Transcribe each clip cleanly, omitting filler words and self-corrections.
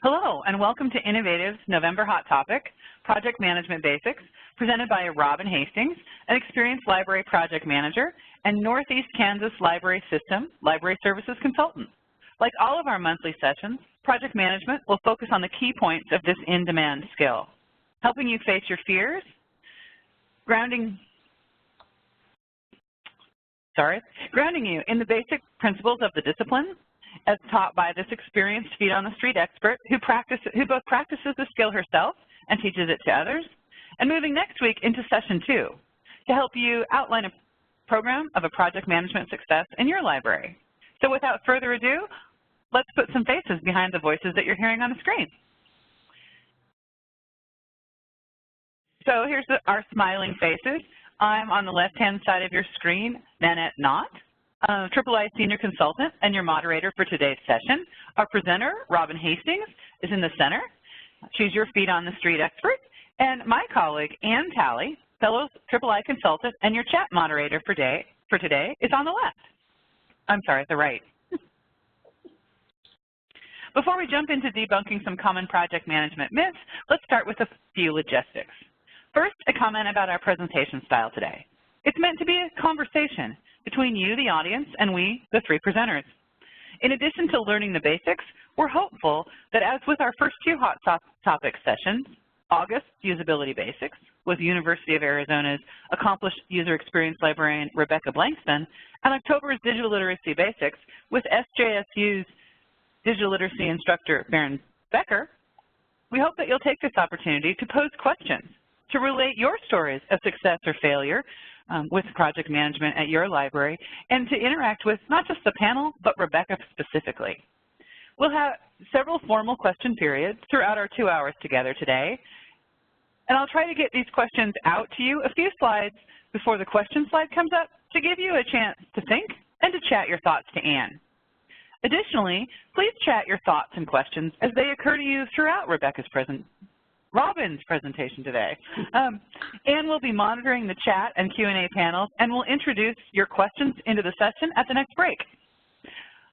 Hello, and welcome to Innovative's November Hot Topic, Project Management Basics, presented by Robin Hastings, an experienced library project manager and Northeast Kansas Library System Library Services consultant. Like all of our monthly sessions, project management will focus on the key points of this in-demand skill, helping you face your fears, grounding you in the basic principles of the discipline, as taught by this experienced feet-on-the-street expert who both practices the skill herself and teaches it to others, and moving next week into session 2 to help you outline a program of a project management success in your library. So without further ado, let's put some faces behind the voices that you're hearing on the screen. So here's our smiling faces. I'm on the left-hand side of your screen, Nanette Knott, III Senior Consultant and your moderator for today's session. Our presenter, Robin Hastings, is in the center. She's your feet-on-the-street expert. And my colleague, Ann Talley, fellow III Consultant and your chat moderator for today, is on the left. I'm sorry, the right. Before we jump into debunking some common project management myths, let's start with a few logistics. First, a comment about our presentation style today. It's meant to be a conversation between you, the audience, and we, the 3 presenters. In addition to learning the basics, we're hopeful that as with our first 2 hot topic sessions, August's Usability Basics with University of Arizona's accomplished user experience librarian Rebecca Blankston, and October's Digital Literacy Basics with SJSU's digital literacy instructor Baron Becker, we hope that you'll take this opportunity to pose questions, to relate your stories of success or failure with project management at your library, and to interact with not just the panel, but Rebecca specifically. We'll have several formal question periods throughout our 2 hours together today, and I'll try to get these questions out to you a few slides before the question slide comes up to give you a chance to think and to chat your thoughts to Ann. Additionally, please chat your thoughts and questions as they occur to you throughout Robin's presentation today. Ann will be monitoring the chat and Q&A panels and will introduce your questions into the session at the next break.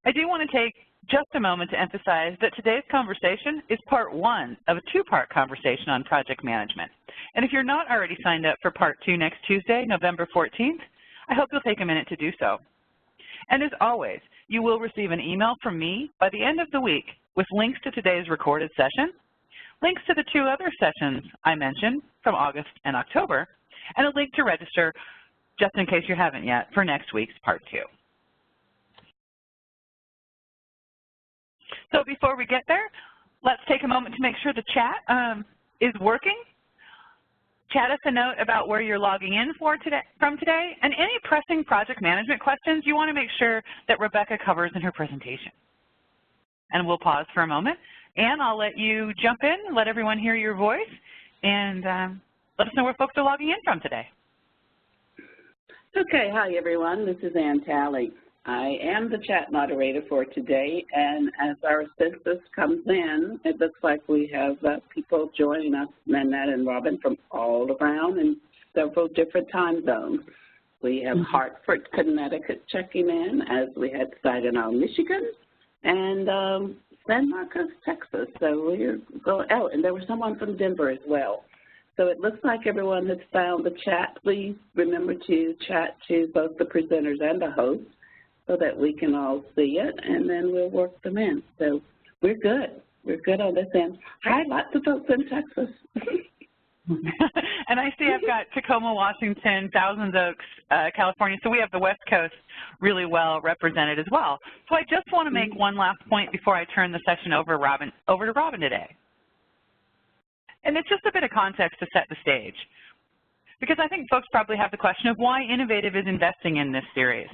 I do want to take just a moment to emphasize that today's conversation is part 1 of a 2-part conversation on project management. And if you're not already signed up for part 2 next Tuesday, November 14th, I hope you'll take a minute to do so. And as always, you will receive an email from me by the end of the week with links to today's recorded session, links to the 2 other sessions I mentioned from August and October, and a link to register, just in case you haven't yet, for next week's part 2. So before we get there, let's take a moment to make sure the chat is working. Chat us a note about where you're logging in from today, and any pressing project management questions you want to make sure that Rebecca covers in her presentation. And we'll pause for a moment. Ann, I'll let you jump in and let everyone hear your voice, and let us know where folks are logging in from today. Okay, hi everyone, this is Ann Talley. I am the chat moderator for today, and as our census comes in, it looks like we have people joining us, Nanette and Robin, from all around in several different time zones. We have Hartford, Connecticut checking in, as we had Saginaw, Michigan, and San Marcos, Texas. So we're going, oh, and there was someone from Denver as well. So it looks like everyone has found the chat. Please remember to chat to both the presenters and the host so that we can all see it, and then we'll work them in. So we're good. We're good on this end. Hi, lots of folks in Texas. And I see I've got Tacoma, Washington, Thousand Oaks, California. So we have the West Coast really well represented as well. So I just want to make one last point before I turn the session over to Robin today. And it's just a bit of context to set the stage, because I think folks probably have the question of why Innovative is investing in this series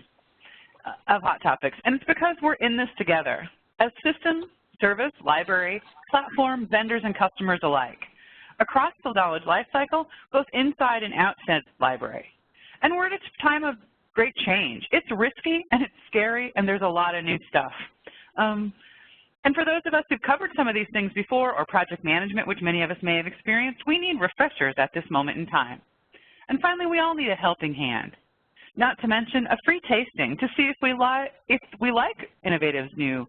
of hot topics. And it's because we're in this together as system, service, library, platform, vendors, and customers alike, across the knowledge lifecycle, both inside and outside the library. And we're at a time of great change. It's risky and it's scary, and there's a lot of new stuff. And for those of us who've covered some of these things before, or project management, which many of us may have experienced, we need refreshers at this moment in time. And finally, we all need a helping hand. Not to mention a free tasting to see if we like Innovative's new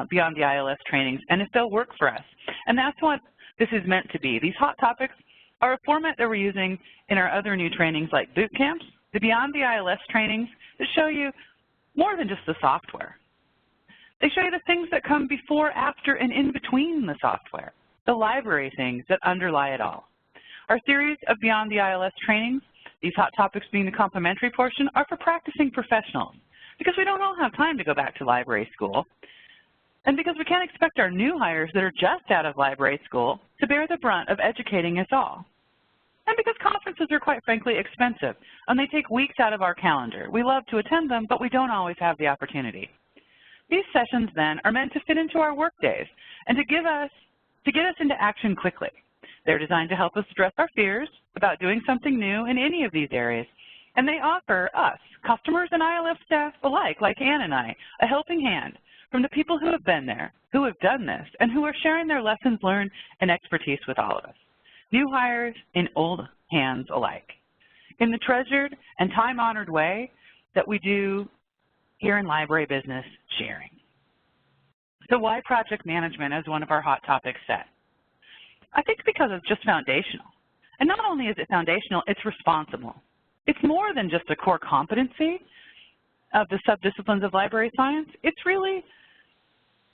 Beyond the ILS trainings and if they'll work for us. And that's what this is meant to be. These hot topics are a format that we're using in our other new trainings like boot camps, the Beyond the ILS trainings that show you more than just the software. They show you the things that come before, after, and in between the software, the library things that underlie it all. Our series of Beyond the ILS trainings, these hot topics being the complimentary portion, are for practicing professionals because we don't all have time to go back to library school, and because we can't expect our new hires that are just out of library school to bear the brunt of educating us all. And because conferences are quite frankly expensive and they take weeks out of our calendar. We love to attend them, but we don't always have the opportunity. These sessions then are meant to fit into our work days and to get us into action quickly. They're designed to help us address our fears about doing something new in any of these areas, and they offer us, customers and ILF staff alike, like Ann and I, a helping hand from the people who have been there, who have done this, and who are sharing their lessons learned and expertise with all of us, new hires and old hands alike, in the treasured and time-honored way that we do here in library business sharing. So why project management as one of our hot topics set? I think because it's just foundational. And not only is it foundational, it's responsible. It's more than just a core competency of the subdisciplines of library science. It's really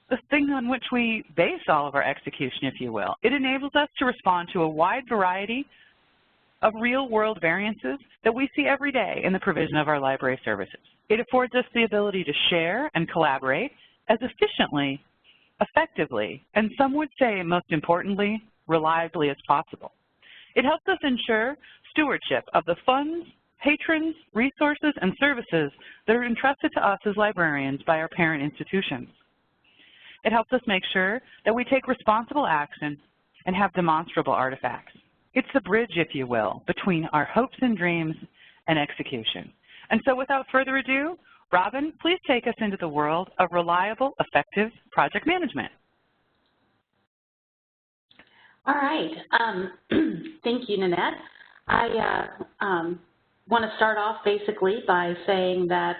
the thing on which we base all of our execution, if you will. It enables us to respond to a wide variety of real-world variances that we see every day in the provision of our library services. It affords us the ability to share and collaborate as efficiently, effectively, and some would say, most importantly, reliably as possible. It helps us ensure stewardship of the funds, patrons, resources, and services that are entrusted to us as librarians by our parent institutions. It helps us make sure that we take responsible action and have demonstrable artifacts. It's the bridge, if you will, between our hopes and dreams and execution. And so without further ado, Robin, please take us into the world of reliable, effective project management. All right. Thank you, Nanette. I want to start off basically by saying that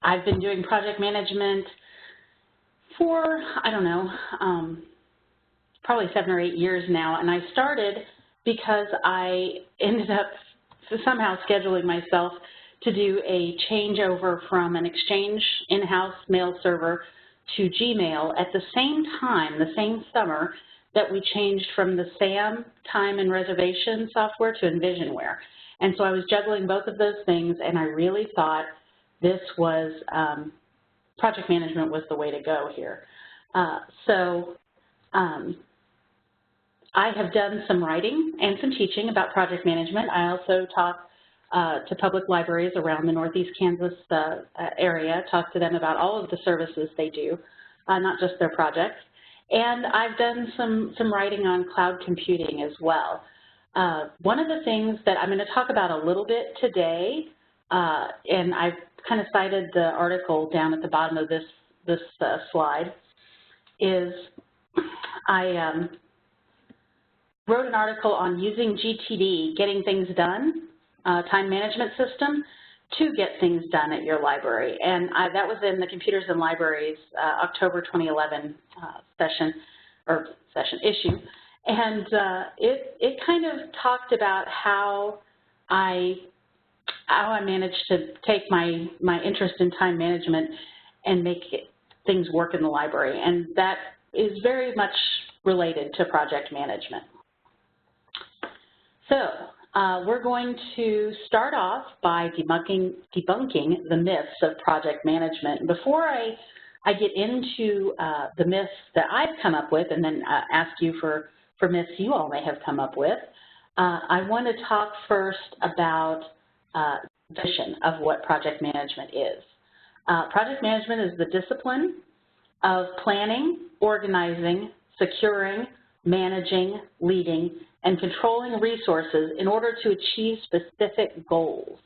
I've been doing project management for, I don't know, probably 7 or 8 years now, and I started because I ended up somehow scheduling myself to do a changeover from an Exchange in-house mail server to Gmail at the same time, the same summer, that we changed from the SAM time and reservation software to Envisionware. And so I was juggling both of those things, and I really thought this was, project management was the way to go here. I have done some writing and some teaching about project management. I also talk to public libraries around the Northeast Kansas area, talk to them about all of the services they do, not just their projects. And I've done some writing on cloud computing as well. One of the things that I'm going to talk about a little bit today, and I've kind of cited the article down at the bottom of this slide, is I wrote an article on using GTD, getting things done, time management system, to get things done at your library. And that was in the Computers and Libraries October 2011 issue. And it kind of talked about how I managed to take my interest in time management and make things work in the library. And that is very much related to project management. So we're going to start off by debunking the myths of project management. Before I get into the myths that I've come up with and then ask you for myths you all may have come up with, I want to talk first about the definition of what project management is. Project management is the discipline of planning, organizing, securing, managing, leading, and controlling resources in order to achieve specific goals.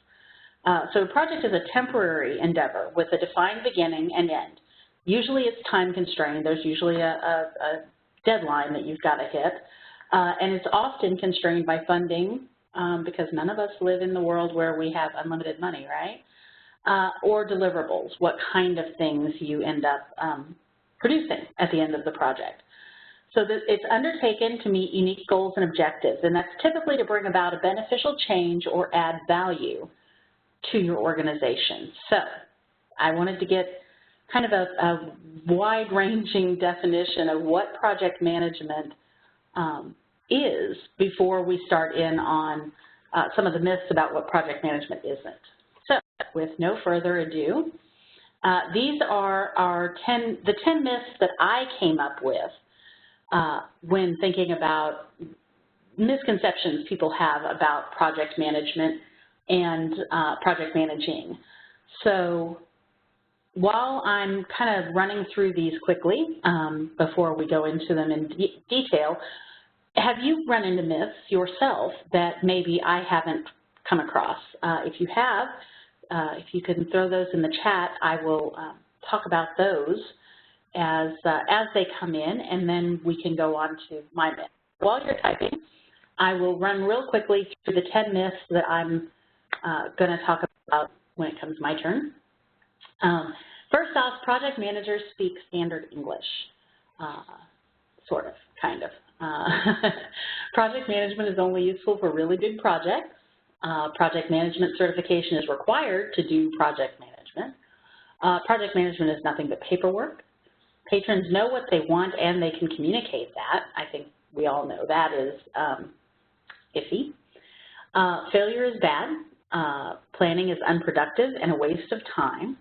So a project is a temporary endeavor with a defined beginning and end. Usually it's time constrained. There's usually a deadline that you've got to hit. And it's often constrained by funding because none of us live in the world where we have unlimited money, right? Or deliverables, what kind of things you end up producing at the end of the project. So that it's undertaken to meet unique goals and objectives, and that's typically to bring about a beneficial change or add value to your organization. So I wanted to get kind of a wide-ranging definition of what project management is before we start in on some of the myths about what project management isn't. So with no further ado, these are the 10 myths that I came up with when thinking about misconceptions people have about project management and project managing. So while I'm kind of running through these quickly before we go into them in detail, have you run into myths yourself that maybe I haven't come across? If you have, if you can throw those in the chat, I will talk about those as they come in, and then we can go on to my myth. While you're typing, I will run real quickly through the 10 myths that I'm going to talk about when it comes my turn. First off, project managers speak standard English, sort of, kind of. Project management is only useful for really big projects. Project management certification is required to do project management. Project management is nothing but paperwork. Patrons know what they want and they can communicate that. I think we all know that is iffy. Failure is bad. Planning is unproductive and a waste of time.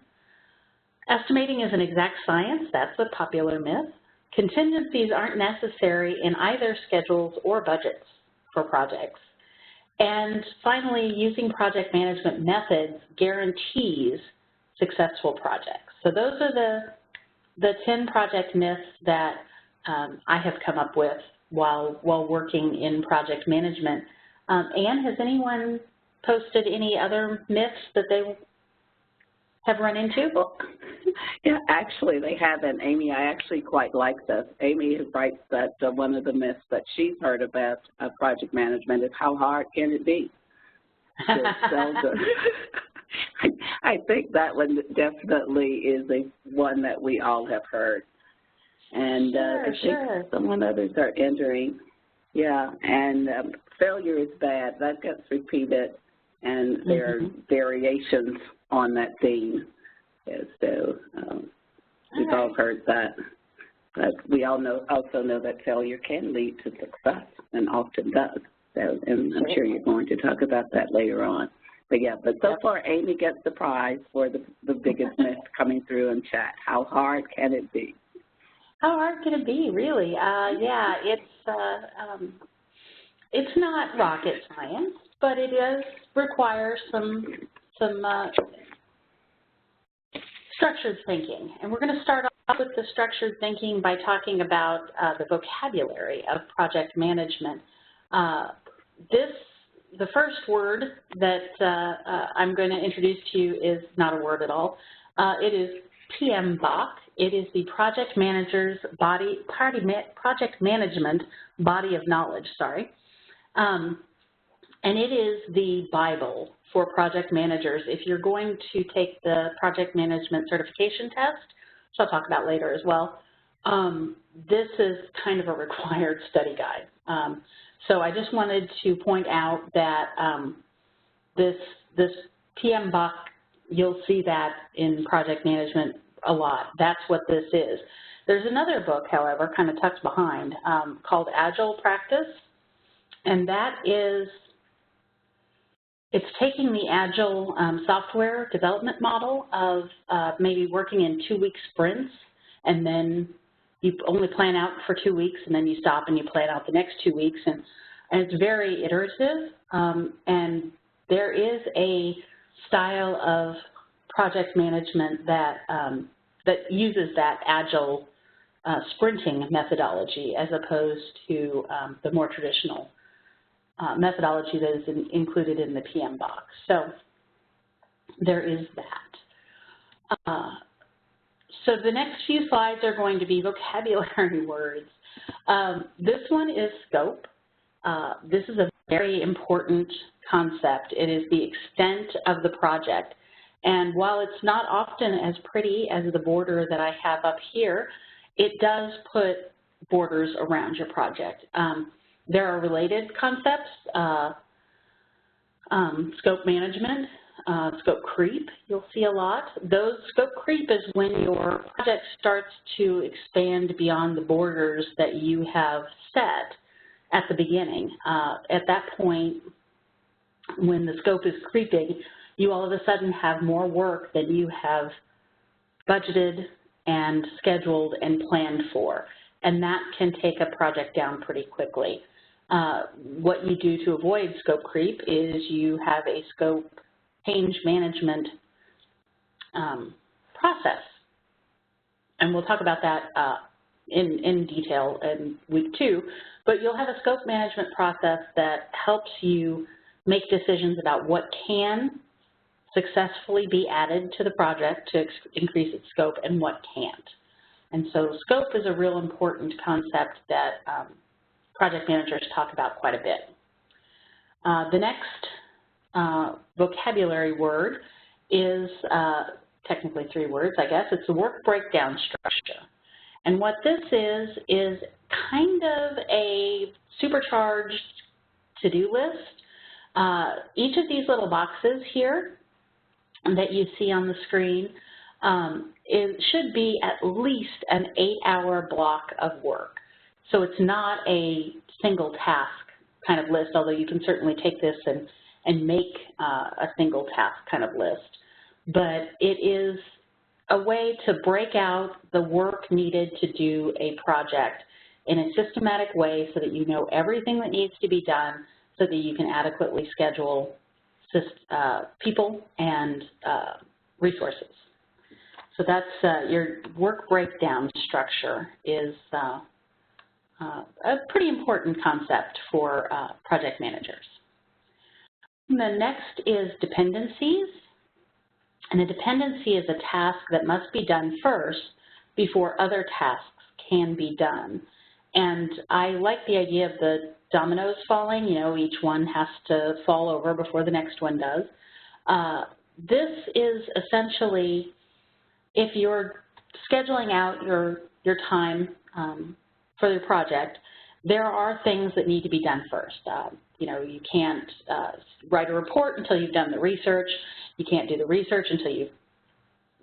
Estimating is an exact science. That's a popular myth. Contingencies aren't necessary in either schedules or budgets for projects. And finally, using project management methods guarantees successful projects. So those are the 10 project myths that I have come up with while working in project management. Anne, has anyone posted any other myths that they have run into? Well, yeah, actually they haven't. Amy, I actually quite like this. Amy writes that one of the myths that she's heard about project management is how hard can it be? I think that one definitely is one that we all have heard. And I think some others are entering. Yeah, and failure is bad. That gets repeated, and there are variations on that theme. Yeah, so we've all heard that. But we all also know that failure can lead to success, and often does. So, and I'm sure you're going to talk about that later on. But yeah, but so far Amy gets the prize for the biggest myth coming through in chat. How hard can it be? How hard can it be, really? Yeah, it's not rocket science, but it does require some structured thinking. And we're going to start off with the structured thinking by talking about the vocabulary of project management. The first word that I'm going to introduce to you is not a word at all. It is PMBOK. It is the project manager's project management body of knowledge, sorry. And it is the Bible for project managers. If you're going to take the project management certification test, which I'll talk about later as well, this is kind of a required study guide. So I just wanted to point out that this PMBOK, you'll see that in project management a lot. That's what this is. There's another book, however, kind of tucked behind, called Agile Practice, and that is, it's taking the Agile software development model of maybe working in 2-week sprints, and then you only plan out for 2 weeks, and then you stop and you plan out the next 2 weeks, and it's very iterative, and there is a style of project management that that uses that Agile sprinting methodology as opposed to the more traditional methodology that is included in the PMBOK. So there is that. So the next few slides are going to be vocabulary words. This one is scope. This is a very important concept. It is the extent of the project. And while it's not often as pretty as the border that I have up here, it does put borders around your project. There are related concepts, scope management, scope creep, you'll see a lot. Scope creep is when your project starts to expand beyond the borders that you have set at the beginning. At that point, when the scope is creeping, you all of a sudden have more work than you have budgeted and scheduled and planned for, and that can take a project down pretty quickly. What you do to avoid scope creep is you have a scope change management process, and we'll talk about that in detail in week 2, but you'll have a scope management process that helps you make decisions about what can successfully be added to the project to increase its scope and what can't. And so scope is a real important concept that project managers talk about quite a bit. The next vocabulary word is technically 3 words, I guess. It's the work breakdown structure. And what this is kind of a supercharged to-do list. Each of these little boxes here that you see on the screen, it should be at least an 8-hour block of work. So it's not a single task kind of list, although you can certainly take this and make a single task kind of list. But it is a way to break out the work needed to do a project in a systematic way so that you know everything that needs to be done so that you can adequately schedule people and resources. So that's your work breakdown structure is a pretty important concept for project managers. And the next is dependencies. And a dependency is a task that must be done first before other tasks can be done. And I like the idea of the dominoes falling, you know, each one has to fall over before the next one does. This is essentially, if you're scheduling out your time for your project, there are things that need to be done first. You know, you can't write a report until you've done the research. You can't do the research until you've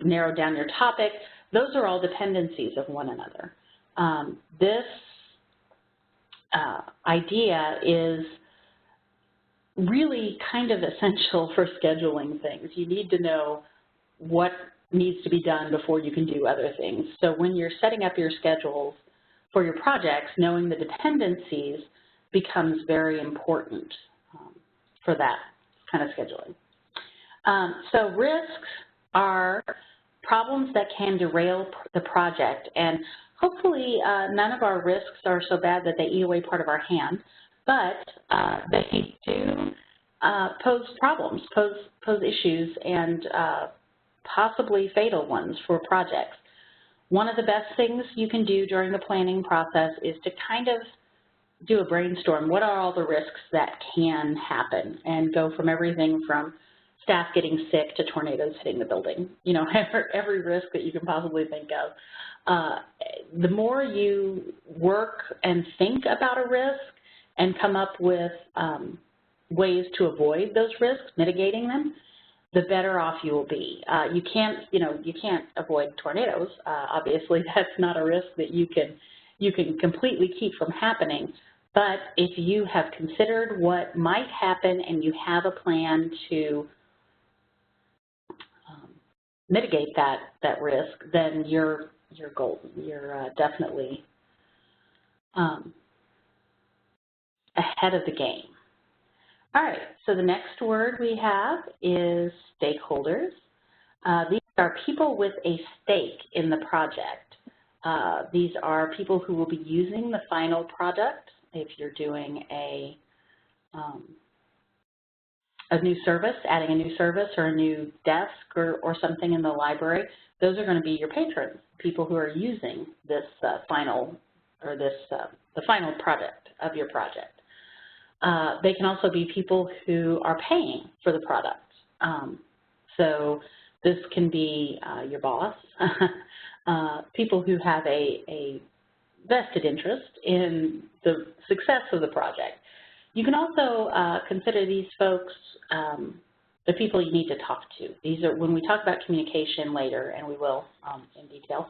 narrowed down your topic. Those are all dependencies of one another. This idea is really kind of essential for scheduling things. You need to know what needs to be done before you can do other things. So when you're setting up your schedules for your projects, knowing the dependencies becomes very important for that kind of scheduling. So risks are problems that can derail the project, and hopefully none of our risks are so bad that they eat away part of our hand, but they do pose problems, pose issues, and possibly fatal ones for projects. One of the best things you can do during the planning process is to kind of do a brainstorm. What are all the risks that can happen? And go from everything from staff getting sick to tornadoes hitting the building. You know, every risk that you can possibly think of. The more you work and think about a risk and come up with ways to avoid those risks, mitigating them, the better off you will be. You can't avoid tornadoes. Obviously, that's not a risk that you can completely keep from happening. But if you have considered what might happen and you have a plan to mitigate that risk, then you're golden. You're definitely ahead of the game. All right, so the next word we have is stakeholders. These are people with a stake in the project. These are people who will be using the final product. If you're doing a new service, adding a new service or a new desk or something in the library, those are going to be your patrons, people who are using this the final product of your project. They can also be people who are paying for the product. So this can be your boss, people who have a vested interest in the success of the project. You can also consider these folks the people you need to talk to. These are, when we talk about communication later, and we will in detail,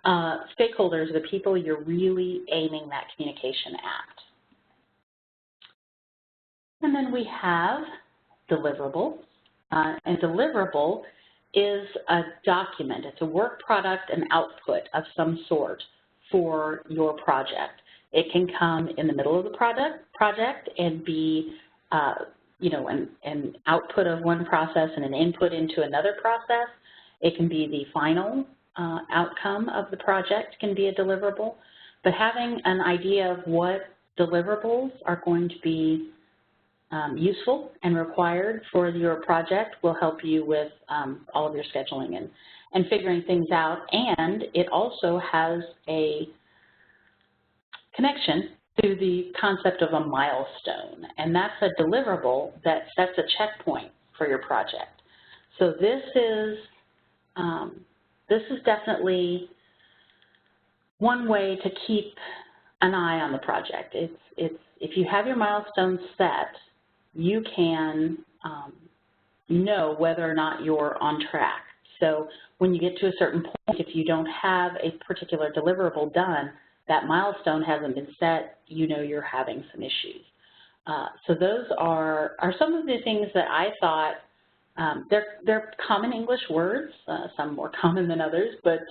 stakeholders are the people you're really aiming that communication at. And then we have Deliverable. And Deliverable is a document. It's a work product and output of some sort for your project. It can come in the middle of the project and be you know, an output of one process and an input into another process. It can be the final outcome of the project, can be a deliverable. But having an idea of what deliverables are going to be useful and required for your project will help you with all of your scheduling and figuring things out. And it also has a connection to the concept of a milestone, and that's a deliverable that sets a checkpoint for your project. So this is definitely one way to keep an eye on the project. If you have your milestones set, you can know whether or not you're on track. So when you get to a certain point, if you don't have a particular deliverable done, that milestone hasn't been set, you know you're having some issues. So those are some of the things that I thought, they're common English words, some more common than others, but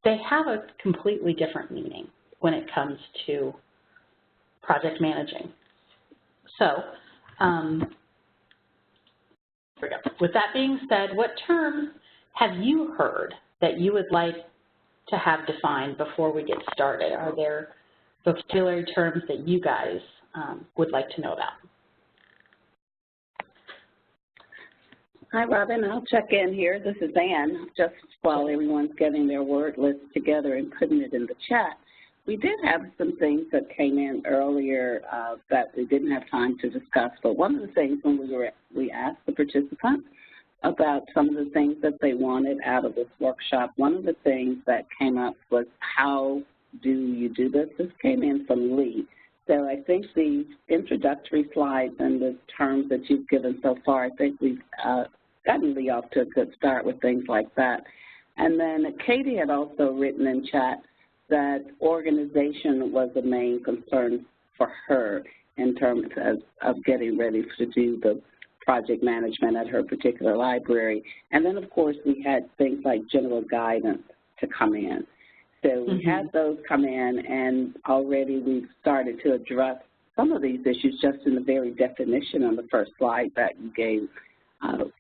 they have a completely different meaning when it comes to project managing. So with that being said, what terms have you heard that you would like to have defined before we get started? Are there vocabulary terms that you guys would like to know about? Hi, Robin. I'll check in here. This is Ann. Just while everyone's getting their word list together and putting it in the chat, we did have some things that came in earlier that we didn't have time to discuss. But one of the things when we asked the participants about some of the things that they wanted out of this workshop, one of the things that came up was, how do you do this? This came in from Lee. So I think the introductory slides and the terms that you've given so far, I think we've gotten Lee off to a good start with things like that. And then Katie had also written in chat that organization was the main concern for her in terms of getting ready to do the project management at her particular library. And then, of course, we had things like general guidance to come in. So we had those come in, and already we've started to address some of these issues just in the very definition on the first slide that you gave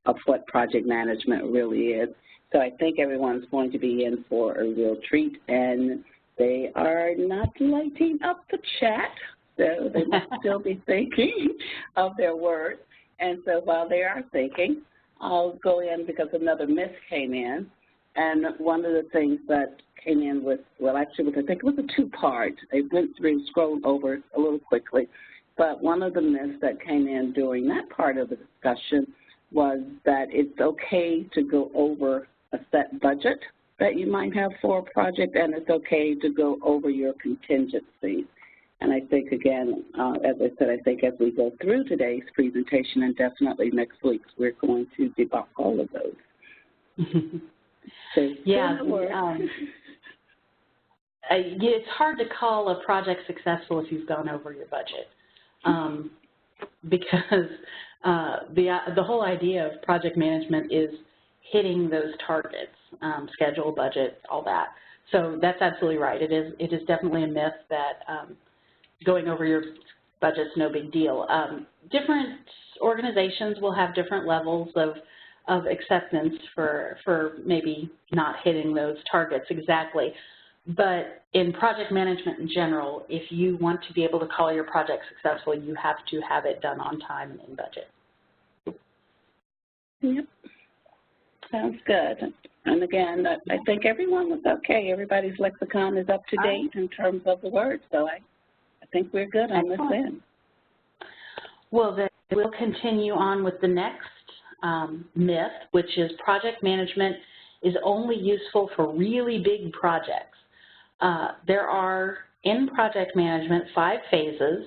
of what project management really is. So I think everyone's going to be in for a real treat, and they are not lighting up the chat, so they must still be thinking of their words. And so while they are thinking, I'll go in because another myth came in. And one of the things that came in was, well, actually, I think it was a two-part. They went through, scrolled over a little quickly. But one of the myths that came in during that part of the discussion was that it's okay to go over a set budget that you might have for a project, and it's okay to go over your contingencies. And I think, again, as I said, I think as we go through today's presentation and definitely next week's, we're going to debunk all of those. So, yeah, it's hard to call a project successful if you've gone over your budget, because the whole idea of project management is hitting those targets, schedule, budget, all that. So that's absolutely right. It is definitely a myth that going over your budget's no big deal. Different organizations will have different levels of acceptance for maybe not hitting those targets exactly. But in project management in general, if you want to be able to call your project successful, you have to have it done on time and in budget. Yep. Sounds good. And again, I think everyone was okay. Everybody's lexicon is up to date in terms of the words, so I think we're good on this end. Well, then we'll continue on with the next myth, which is project management is only useful for really big projects. There are, in project management, 5 phases,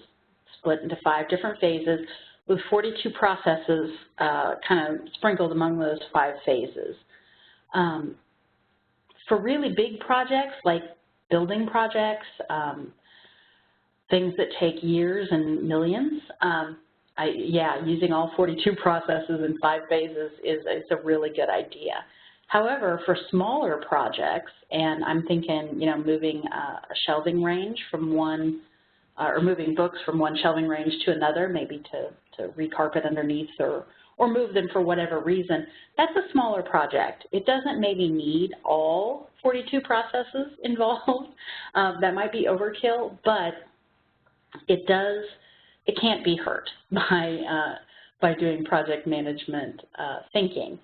split into 5 different phases, with 42 processes kind of sprinkled among those 5 phases. For really big projects like building projects, things that take years and millions, using all 42 processes in 5 phases is a really good idea. However, for smaller projects, and I'm thinking, moving a shelving range from one, or moving books from one shelving range to another, maybe to recarpet underneath or move them for whatever reason, that's a smaller project. It doesn't maybe need all 42 processes involved. That might be overkill, but it can't be hurt by doing project management thinking.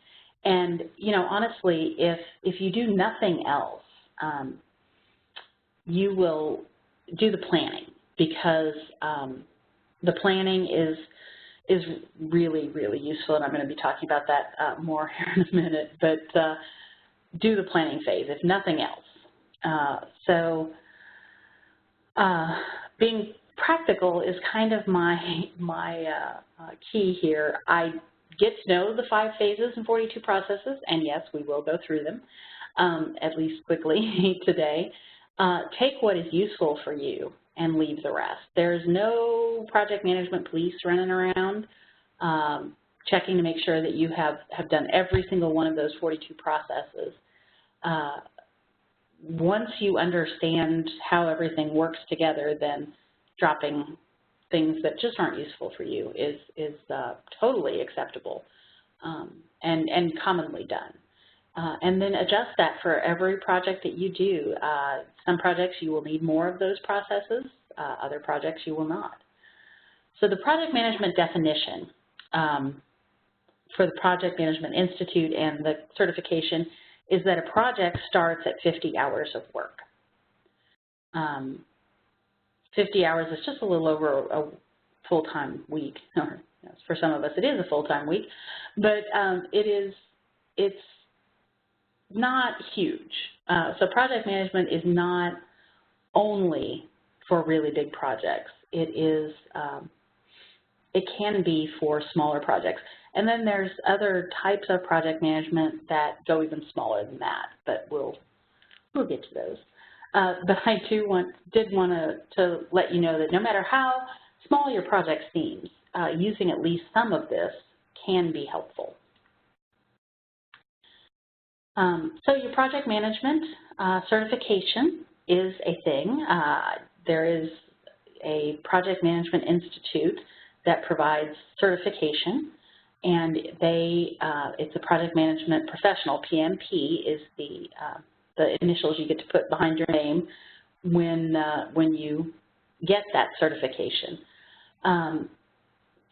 And, honestly, if you do nothing else, you will do the planning, because the planning is really, really useful, and I'm going to be talking about that more here in a minute, but do the planning phase, if nothing else. Being practical is kind of my key here. I get to know the 5 phases and 42 processes, and yes, we will go through them, at least quickly today. Take what is useful for you and leave the rest. There's no project management police running around checking to make sure that you have done every single one of those 42 processes. Once you understand how everything works together, then dropping things that just aren't useful for you is totally acceptable and commonly done. And then adjust that for every project that you do. Some projects you will need more of those processes, other projects you will not. So the project management definition for the Project Management Institute and the certification is that a project starts at 50 hours of work. 50 hours is just a little over a full-time week. For some of us it is a full-time week, but it's not huge. So project management is not only for really big projects. It can be for smaller projects. And then there's other types of project management that go even smaller than that, but we'll get to those. But I did want to let you know that no matter how small your project seems, using at least some of this can be helpful. So your project management certification is a thing. There is a Project Management Institute that provides certification, and it's a Project Management Professional. PMP is the initials you get to put behind your name when you get that certification.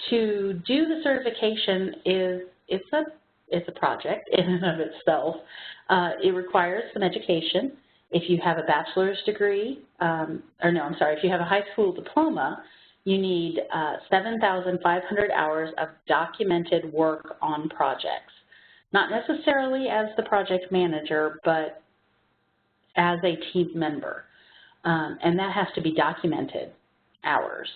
To do the certification it's a project in and of itself. It requires some education. If you have a bachelor's degree, if you have a high school diploma, you need 7,500 hours of documented work on projects. Not necessarily as the project manager, but as a team member. And that has to be documented hours.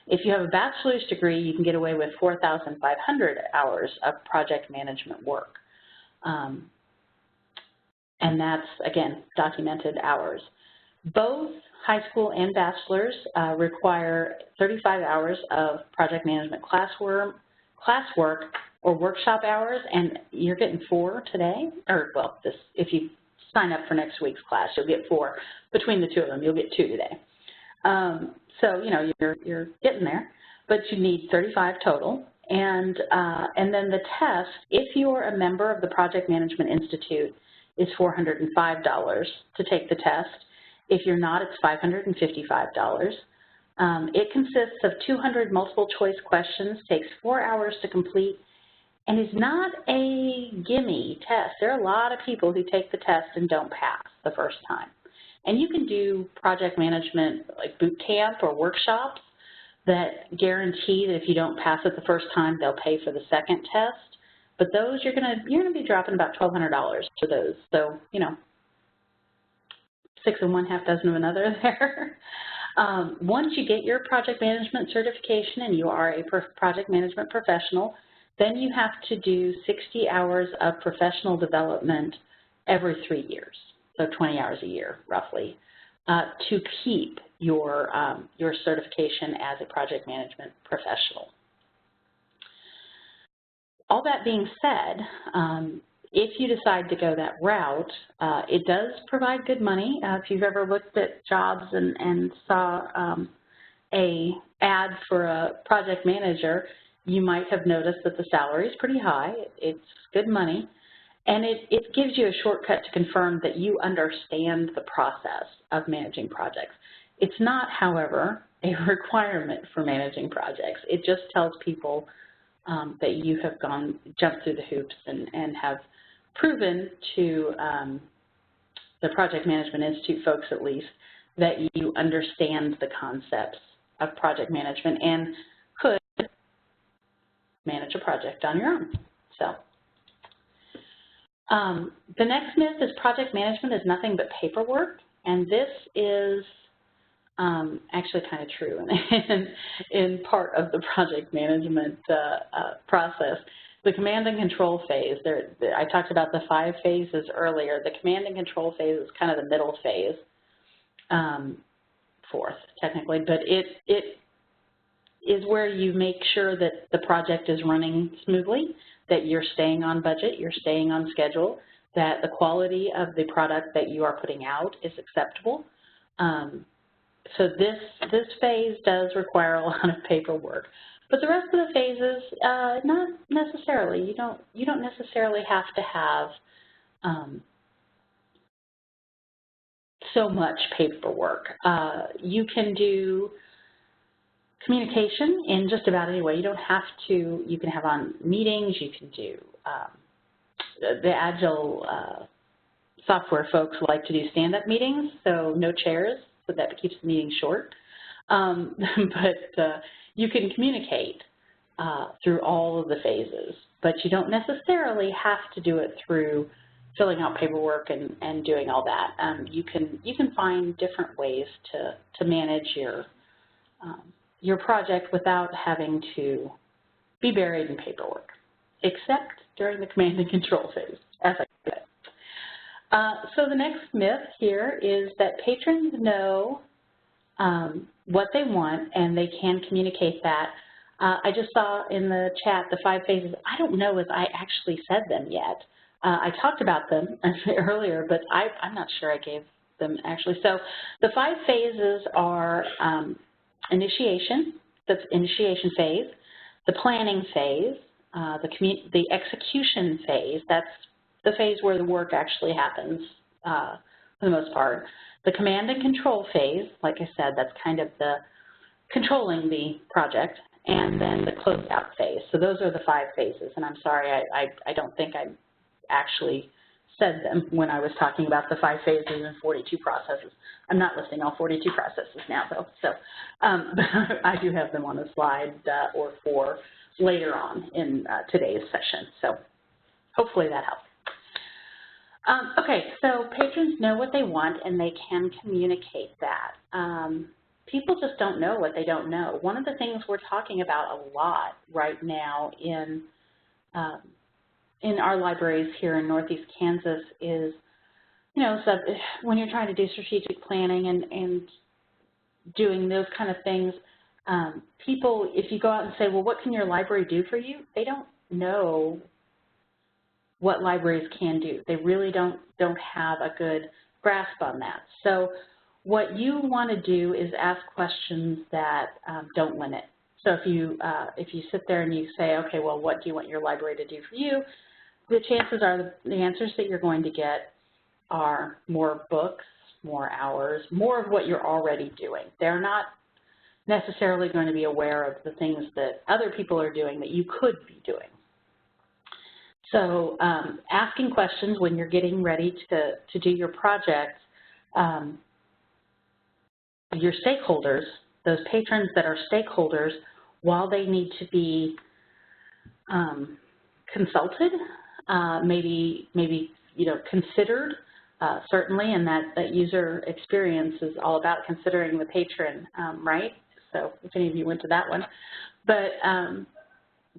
If you have a bachelor's degree, you can get away with 4,500 hours of project management work. And that's, again, documented hours. Both high school and bachelor's require 35 hours of project management classwork or workshop hours, and you're getting 4 today, or well, if you sign up for next week's class, you'll get 4. Between the two of them, you'll get 2 today. So, you're getting there, but you need 35 total. And then the test, if you're a member of the Project Management Institute, is $405 to take the test. If you're not, it's $555. It consists of 200 multiple choice questions, takes 4 hours to complete, and is not a gimme test. There are a lot of people who take the test and don't pass the first time. And you can do project management like boot camp or workshops that guarantee that if you don't pass it the first time, they'll pay for the second test. But those you're gonna be dropping about $1,200 for those. So, you know, 6 of one, half dozen of another there. Once you get your project management certification and you are a project management professional, then you have to do 60 hours of professional development every 3 years, so 20 hours a year, roughly, to keep your certification as a project management professional. All that being said, if you decide to go that route, it does provide good money. If you've ever looked at jobs and saw a ad for a project manager, you might have noticed that the salary is pretty high. It's good money, and it gives you a shortcut to confirm that you understand the process of managing projects. It's not, however, a requirement for managing projects. It just tells people that you have jumped through the hoops and have proven to the Project Management Institute folks, at least, that you understand the concepts of project management and could manage a project on your own. So the next myth is project management is nothing but paperwork, and this is actually kind of true in part of the project management process. The command and control phase, I talked about the 5 phases earlier. The command and control phase is kind of the middle phase, 4th technically, but it is where you make sure that the project is running smoothly, that you're staying on budget, you're staying on schedule, that the quality of the product that you are putting out is acceptable. So this phase does require a lot of paperwork, but the rest of the phases, not necessarily. You don't necessarily have to have so much paperwork. You can do communication in just about any way. You don't have to. You can have on meetings. You can do the Agile software folks like to do stand-up meetings, so no chairs. So that keeps the meeting short. But you can communicate through all of the phases, but you don't necessarily have to do it through filling out paperwork and doing all that. You can find different ways to manage your project without having to be buried in paperwork, except during the command and control phase, as I said. So the next myth here is that patrons know what they want and they can communicate that. I just saw in the chat the 5 phases. I don't know if I actually said them yet. I talked about them earlier, but I'm not sure I gave them actually. So the 5 phases are initiation, that's initiation phase, the planning phase, the execution phase, that's the phase where the work actually happens for the most part. The command and control phase, like I said, that's kind of the controlling the project, and then the closeout phase. So those are the 5 phases, and I'm sorry, I don't think I actually said them when I was talking about the 5 phases and 42 processes. I'm not listing all 42 processes now, though, so I do have them on a slide or 4 later on in today's session, so hopefully that helps. Okay, so patrons know what they want and they can communicate that. People just don't know what they don't know. One of the things we're talking about a lot right now in our libraries here in Northeast Kansas is, you know, so when you're trying to do strategic planning and doing those kind of things, people, if you go out and say, well, what can your library do for you? They don't know what libraries can do. They really don't have a good grasp on that. So what you want to do is ask questions that don't limit. So if you sit there and you say, okay, well, what do you want your library to do for you? The chances are the answers that you're going to get are more books, more hours, more of what you're already doing. They're not necessarily going to be aware of the things that other people are doing that you could be doing. So asking questions when you're getting ready to do your project, your stakeholders, those patrons that are stakeholders, while they need to be consulted, maybe considered, certainly, and that user experience is all about considering the patron, right? So if any of you went to that one. But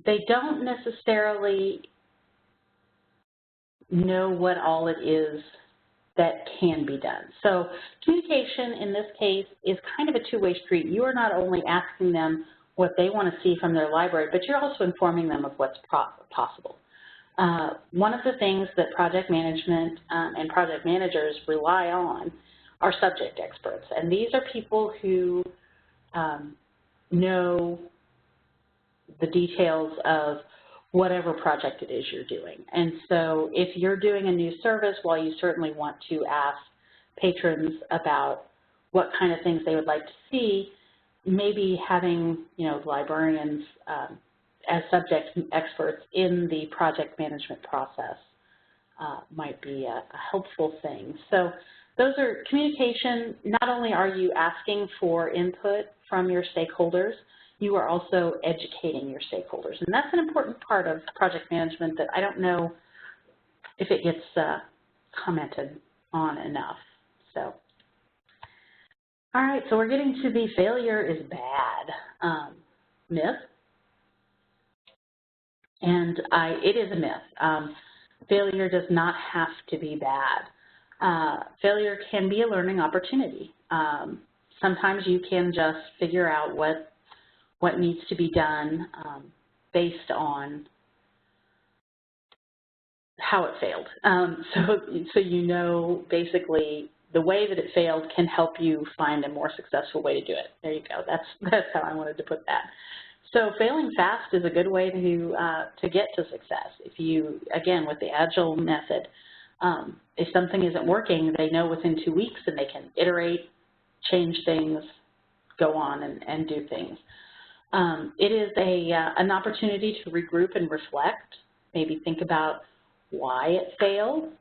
they don't necessarily know what all it is that can be done. So communication in this case is kind of a two-way street. You are not only asking them what they want to see from their library, but you're also informing them of what's possible. One of the things that project management and project managers rely on are subject experts, and these are people who know the details of whatever project it is you're doing. And so if you're doing a new service, while you certainly want to ask patrons about what kind of things they would like to see, maybe having, librarians as subject experts in the project management process might be a helpful thing. So those are communication. Not only are you asking for input from your stakeholders, you are also educating your stakeholders. And that's an important part of project management that I don't know if it gets commented on enough. So, all right, so we're getting to the failure is bad myth. And it is a myth. Failure does not have to be bad. Failure can be a learning opportunity. Sometimes you can just figure out what needs to be done based on how it failed. So basically the way that it failed can help you find a more successful way to do it. There you go. That's how I wanted to put that. So failing fast is a good way to get to success. If you, again, with the Agile method, if something isn't working, they know within 2 weeks and they can iterate, change things, go on and do things. It is an opportunity to regroup and reflect, maybe think about why it failed,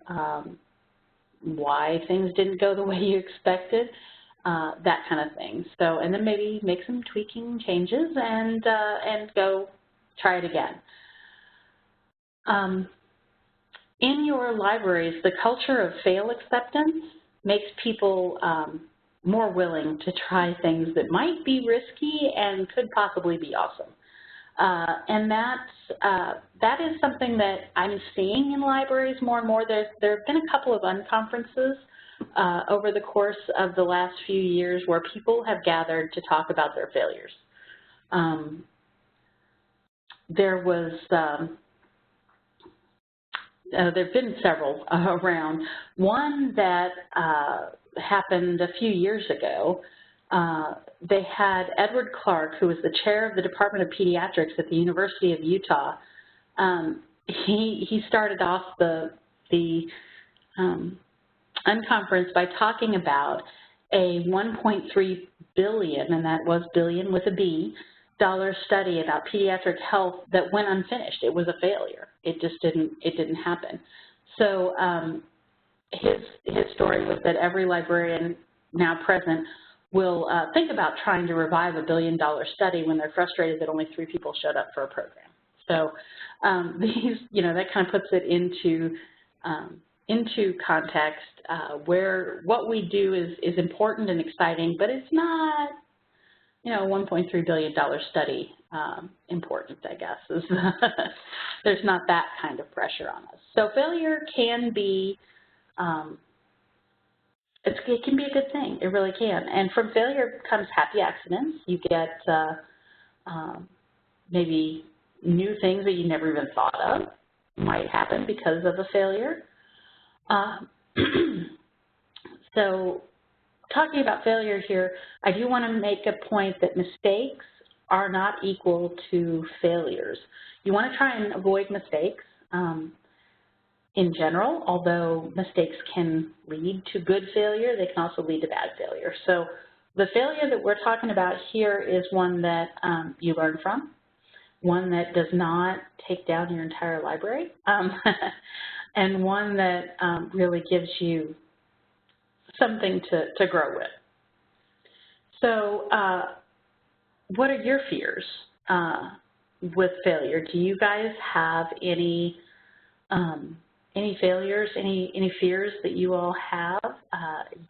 why things didn't go the way you expected, that kind of thing. So, and then maybe make some tweaking changes and go try it again. In your libraries, the culture of fail acceptance makes people more willing to try things that might be risky and could possibly be awesome. And that is something that I'm seeing in libraries more and more. There have been a couple of unconferences over the course of the last few years where people have gathered to talk about their failures. There have been several around. One that happened a few years ago, they had Edward Clark, who was the chair of the Department of Pediatrics at the University of Utah. He started off the unconference by talking about a $1.3 billion, and that was billion with a B, dollar study about pediatric health that went unfinished. It was a failure. It just didn't happen. So his story was that every librarian now present will think about trying to revive $1 billion study when they're frustrated that only 3 people showed up for a program. So that kind of puts it into context where what we do is important and exciting, but it's not, a $1.3 billion study important, I guess. There's not that kind of pressure on us. So failure can be, it can be a good thing. It really can. And from failure comes happy accidents. You get maybe new things that you never even thought of might happen because of a failure. So talking about failure here, I do want to make a point that mistakes are not equal to failures. You want to try and avoid mistakes in general, although mistakes can lead to good failure, they can also lead to bad failure. So the failure that we're talking about here is one that you learn from, one that does not take down your entire library, and one that really gives you something to grow with. So what are your fears with failure. Do you guys have any failures, any fears that you all have?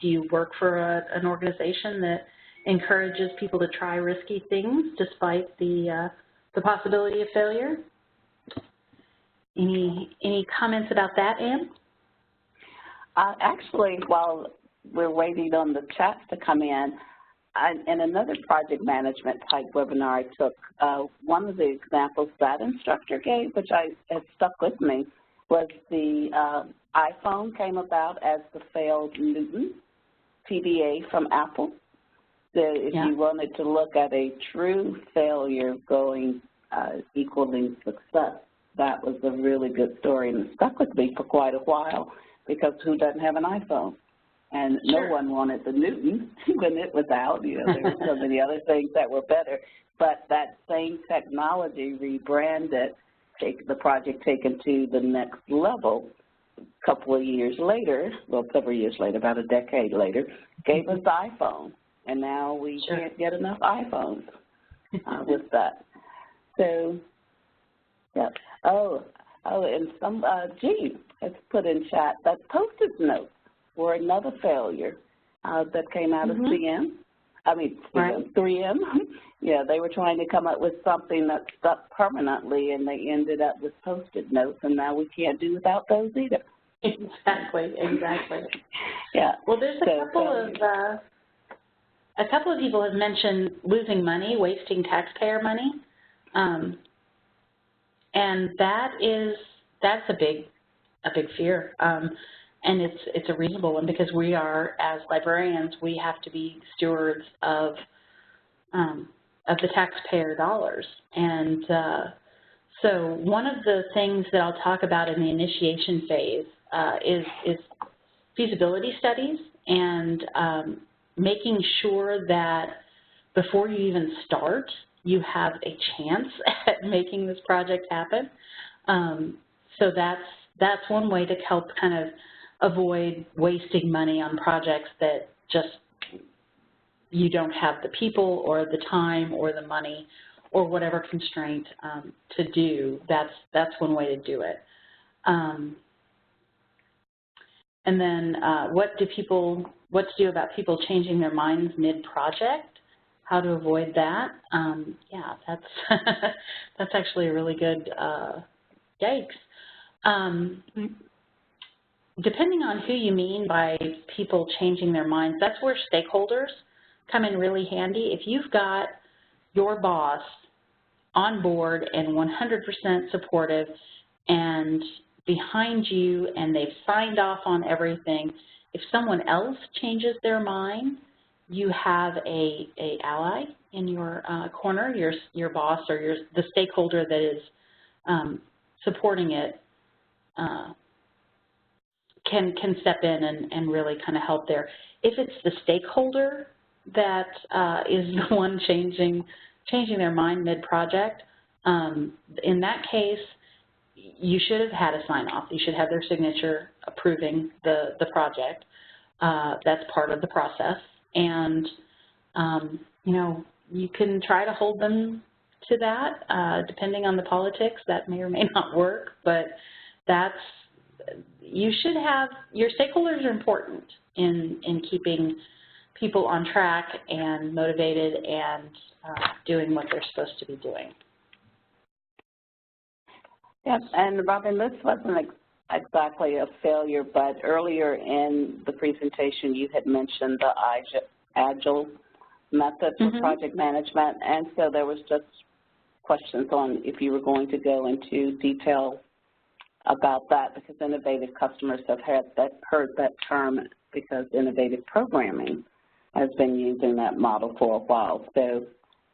Do you work for an organization that encourages people to try risky things despite the possibility of failure? Any comments about that, Ann? Actually, while we're waiting on the chats to come in another project management type webinar I took, one of the examples that instructor gave, which has stuck with me, was the iPhone came about as the failed Newton PDA from Apple. So if you wanted to look at a true failure going equaling success, that was a really good story, and it stuck with me for quite a while, because who doesn't have an iPhone? And no one wanted the Newton when it was out. You know, there were so many other things that were better. But that same technology rebranded, the project taken to the next level a couple of years later, well, several years later, about a decade later, gave us the iPhone. And now we can't get enough iPhones with that. So, yeah. And some, G has put in chat that Post-it notes were another failure that came out of 3M. Yeah, they were trying to come up with something that stuck permanently, and they ended up with Post-it notes, and now we can't do without those either. Exactly. Yeah. Well, there's a couple of people have mentioned losing money, wasting taxpayer money, and that's a big fear. And it's a reasonable one, because we are, as librarians, we have to be stewards of the taxpayer dollars. And so one of the things that I'll talk about in the initiation phase is feasibility studies, and making sure that before you even start, you have a chance at making this project happen. So that's one way to help kind of avoid wasting money on projects that just you don't have the people or the time or the money or whatever constraint to do. That's one way to do it. And then what to do about people changing their minds mid-project? How to avoid that? Yeah, that's actually a really good yikes. Depending on who you mean by people changing their minds, that's where stakeholders come in really handy. If you've got your boss on board and 100% supportive and behind you, and they've signed off on everything, if someone else changes their mind, you have a ally in your corner. Your boss or the stakeholder that is supporting it can step in and really kind of help there. If it's the stakeholder that is the one changing their mind mid-project, in that case, you should have had a sign-off. You should have their signature approving the project. That's part of the process. And, you know, you can try to hold them to that. Depending on the politics, that may or may not work, but you should have, your stakeholders are important in keeping people on track and motivated and doing what they're supposed to be doing. Yes, and Robin, this wasn't exactly a failure, but earlier in the presentation you had mentioned the Agile method for project management, and so there was just questions on if you were going to go into detail about that, because innovative customers have heard that term, because innovative programming has been using that model for a while. So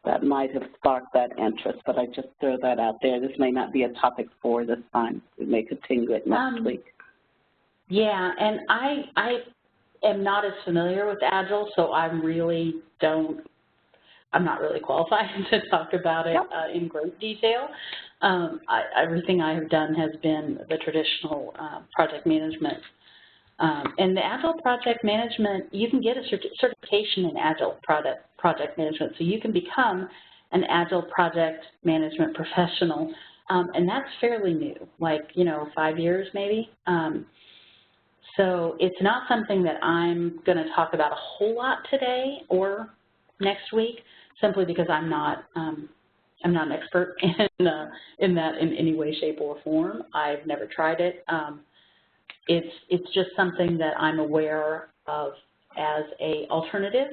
that might have sparked that interest, but I just throw that out there. This may not be a topic for this time. We may continue it next week. Yeah, and I am not as familiar with Agile, so I'm not really qualified to talk about it in great detail. Everything I have done has been the traditional project management. And the Agile project management, you can get a certification in Agile project management, so you can become an agile project management professional, and that's fairly new, like, 5 years maybe. So it's not something that I'm going to talk about a whole lot today or next week, simply because I'm not an expert in that in any way, shape, or form. I've never tried it. It's just something that I'm aware of as a alternative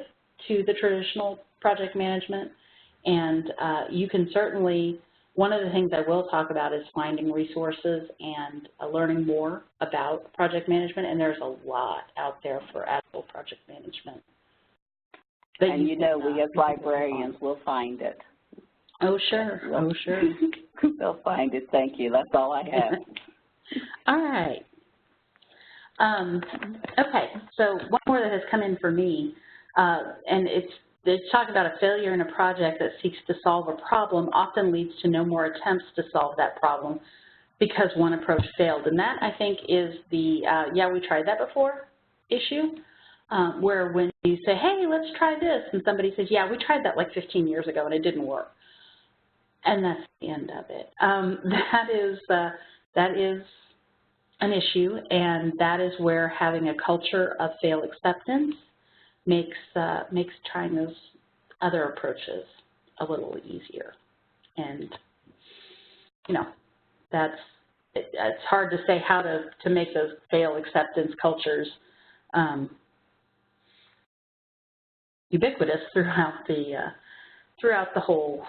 to the traditional project management, and you can certainly. One of the things I will talk about is finding resources and learning more about project management, and there's a lot out there for agile project management. And we as librarians will find it. Oh, sure. Oh, sure. They'll find it. Thank you. That's all I have. All right. Okay, so one more that has come in for me, and it's talking about a failure in a project that seeks to solve a problem often leads to no more attempts to solve that problem because one approach failed. And that, I think, is the, yeah, we tried that before issue, where when you say, hey, let's try this, and somebody says, yeah, we tried that like 15 years ago and it didn't work. And that's the end of it. That is an issue, and that is where having a culture of fail acceptance makes trying those other approaches a little easier. And it's hard to say how to make those fail acceptance cultures ubiquitous throughout the whole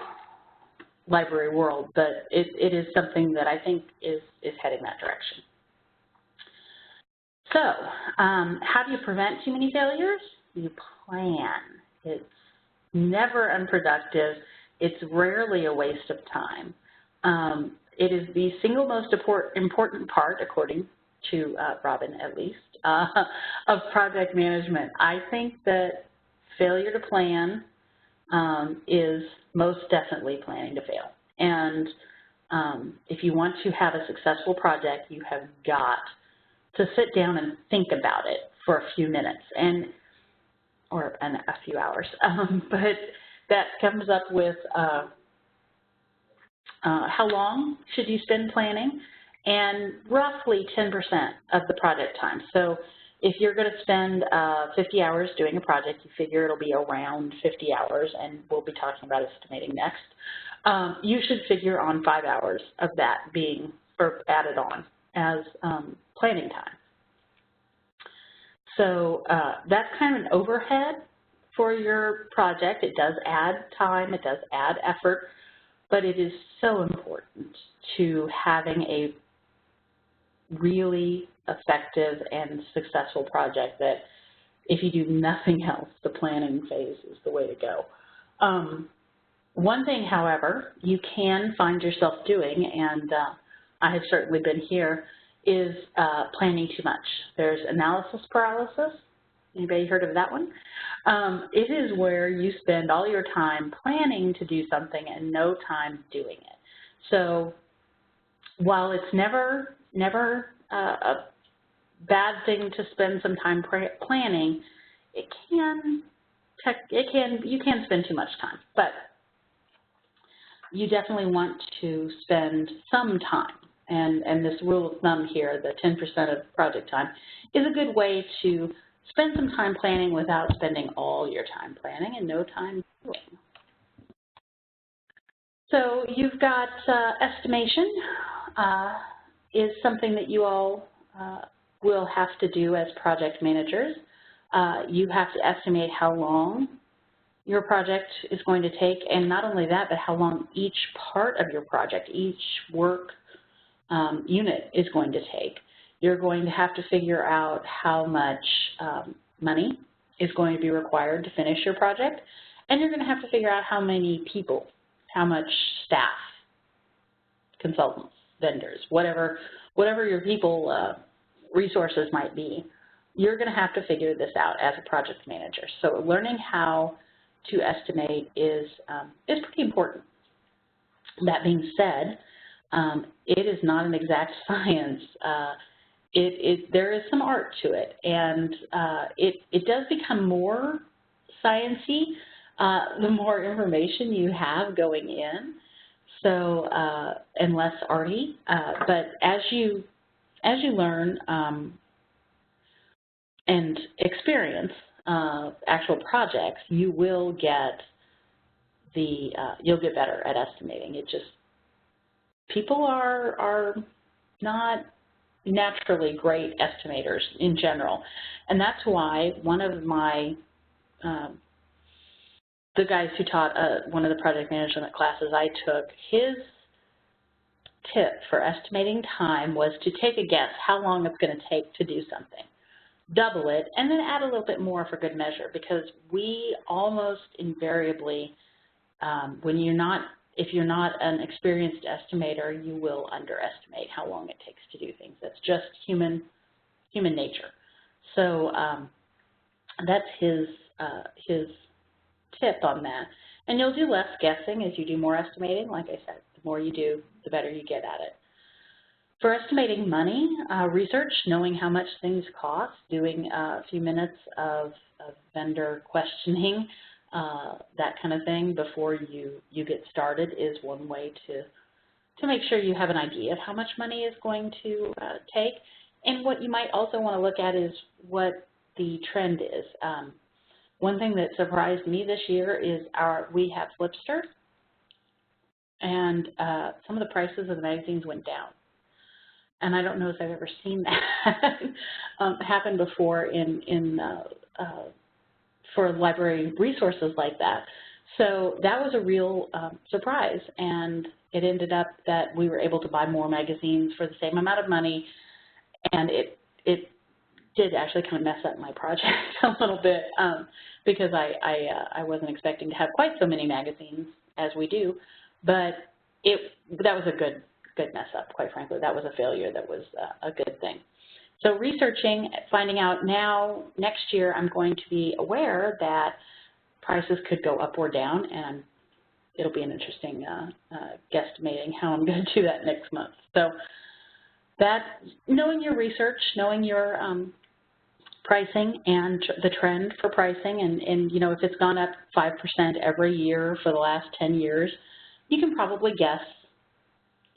library world, but it is something that I think is heading that direction. So, how do you prevent too many failures? You plan. It's never unproductive. It's rarely a waste of time. It is the single most important part, according to Robin at least, of project management. I think that failure to plan is most definitely planning to fail. And if you want to have a successful project, you have got to sit down and think about it for a few minutes or a few hours. But that comes up with how long should you spend planning, and roughly 10% of the project time. So if you're going to spend 50 hours doing a project, you figure it'll be around 50 hours, and we'll be talking about estimating next. You should figure on 5 hours of that being added on as planning time. So that's kind of an overhead for your project. It does add time, it does add effort, but it is so important to having a really effective and successful project that if you do nothing else, the planning phase is the way to go. One thing, however, you can find yourself doing, and I have certainly been here, is planning too much. There's analysis paralysis. Anybody heard of that one? It is where you spend all your time planning to do something and no time doing it. So while it's never a bad thing to spend some time planning, you can spend too much time, but you definitely want to spend some time. And this rule of thumb here, the 10% of project time, is a good way to spend some time planning without spending all your time planning and no time doing. So you've got estimation is something that you all will have to do as project managers. You have to estimate how long your project is going to take, and not only that, but how long each part of your project, each work unit is going to take. You're going to have to figure out how much money is going to be required to finish your project, and you're going to have to figure out how many people, how much staff, consultants, vendors, whatever your people resources might be. You're going to have to figure this out as a project manager. So learning how to estimate is pretty important. That being said, it is not an exact science. There is some art to it, and it does become more science-y the more information you have going in, so and less arty. But as you learn and experience actual projects, you will get you'll get better at estimating. It just, people are not naturally great estimators in general, and that's why one of my the guys who taught one of the project management classes I took, his tip for estimating time was to take a guess how long it's going to take to do something, double it, and then add a little bit more for good measure, because we almost invariably, if you're not an experienced estimator, you will underestimate how long it takes to do things. That's just human nature. So that's his tip on that. And you'll do less guessing as you do more estimating. Like I said, the more you do, the better you get at it. For estimating money, research, knowing how much things cost, doing a few minutes of vendor questioning, that kind of thing before you get started is one way to make sure you have an idea of how much money is going to take. And what you might also want to look at is what the trend is. One thing that surprised me this year is we have Flipster, and some of the prices of the magazines went down. And I don't know if I've ever seen that happen before for library resources like that. So that was a real surprise, and it ended up that we were able to buy more magazines for the same amount of money, and it did actually kind of mess up my project a little bit because I wasn't expecting to have quite so many magazines as we do, but that was a good mess up, quite frankly. That was a failure. That was a good thing. So researching, finding out now, next year I'm going to be aware that prices could go up or down, and it'll be an interesting guesstimating how I'm going to do that next month. So that, knowing your research, knowing your pricing and the trend for pricing, and you know, if it's gone up 5% every year for the last 10 years, you can probably guess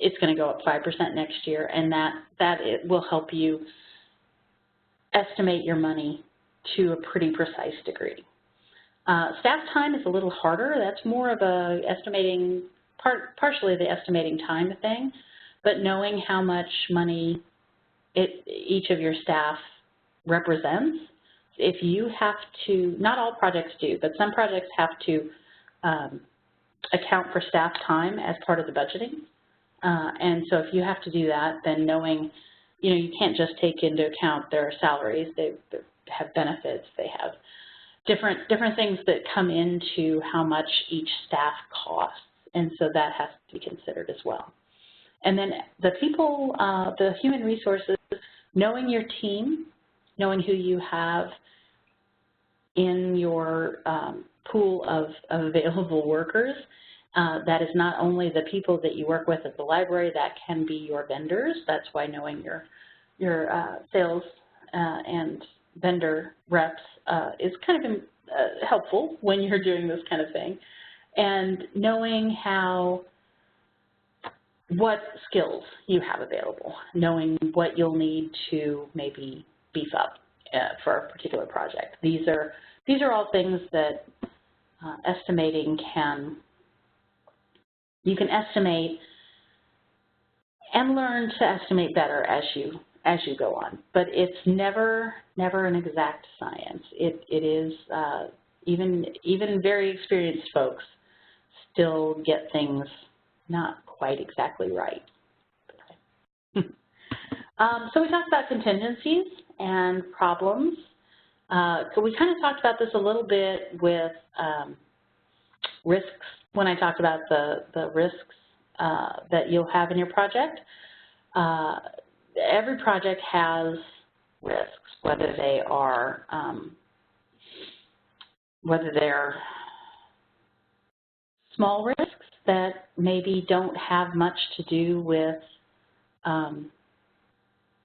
it's going to go up 5% next year, and that it will help you estimate your money to a pretty precise degree. Staff time is a little harder. That's more of a estimating, partially the estimating time thing, but knowing how much money each of your staff represents. If you have to, not all projects do, but some projects have to account for staff time as part of the budgeting. And so if you have to do that, then knowing, you know, you can't just take into account their salaries. They have benefits. They have different things that come into how much each staff costs, and so that has to be considered as well. And then the people, the human resources, knowing your team, knowing who you have in your pool of available workers. That is not only the people that you work with at the library, that can be your vendors. That's why knowing your sales and vendor reps is kind of helpful when you're doing this kind of thing. And knowing what skills you have available, knowing what you'll need to maybe beef up for a particular project. These are all things that estimating you can estimate and learn to estimate better as you go on. But it's never an exact science. It is even very experienced folks still get things not quite exactly right. So we talked about contingencies and problems. So we kind of talked about this a little bit with risks when I talked about the risks that you'll have in your project. Every project has risks, whether they're small risks that maybe don't have much to do with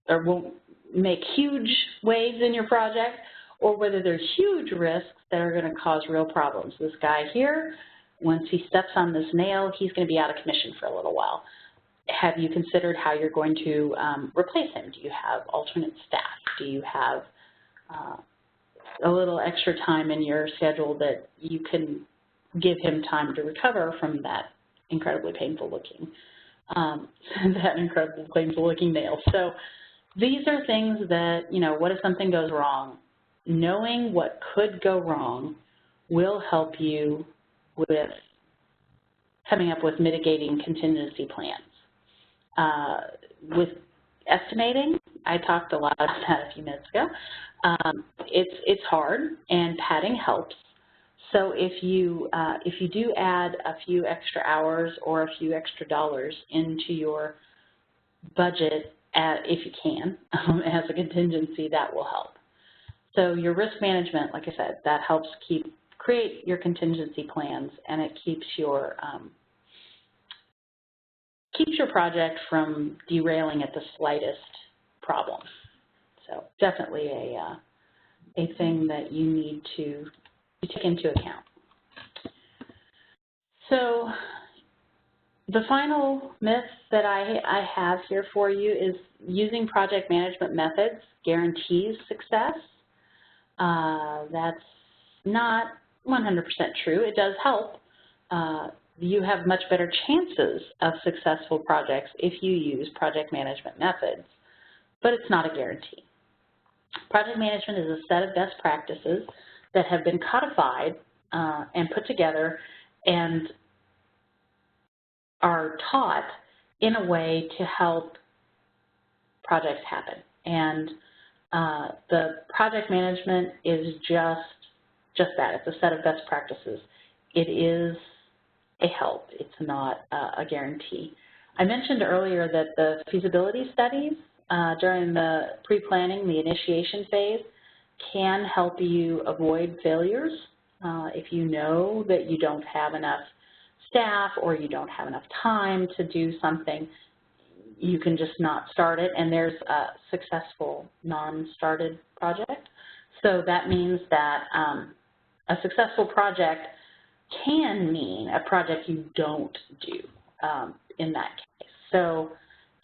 or won't make huge waves in your project, or whether there's huge risks that are going to cause real problems. This guy here, once he steps on this nail, he's going to be out of commission for a little while. Have you considered how you're going to replace him? Do you have alternate staff? Do you have a little extra time in your schedule that you can give him time to recover from that incredibly painful looking nail? So these are things that, you know, what if something goes wrong? Knowing what could go wrong will help you with coming up with mitigating contingency plans. With estimating, I talked a lot about that a few minutes ago. It's hard, and padding helps. So if you do add a few extra hours or a few extra dollars into your budget, if you can, as a contingency, that will help. So your risk management, like I said, that helps create your contingency plans, and it keeps your project from derailing at the slightest problem. So definitely a thing that you need to take into account. So the final myth that I have here for you is using project management methods guarantees success. That's not 100% true. It does help. You have much better chances of successful projects if you use project management methods, but it's not a guarantee. Project management is a set of best practices that have been codified and put together and are taught in a way to help projects happen. And the project management is just that. It's a set of best practices. It is a help. It's not a guarantee. I mentioned earlier that the feasibility studies during the pre-planning, the initiation phase, can help you avoid failures. If you know that you don't have enough staff or you don't have enough time to do something, you can just not start it, and there's a successful non-started project. So that means that a successful project can mean a project you don't do in that case. So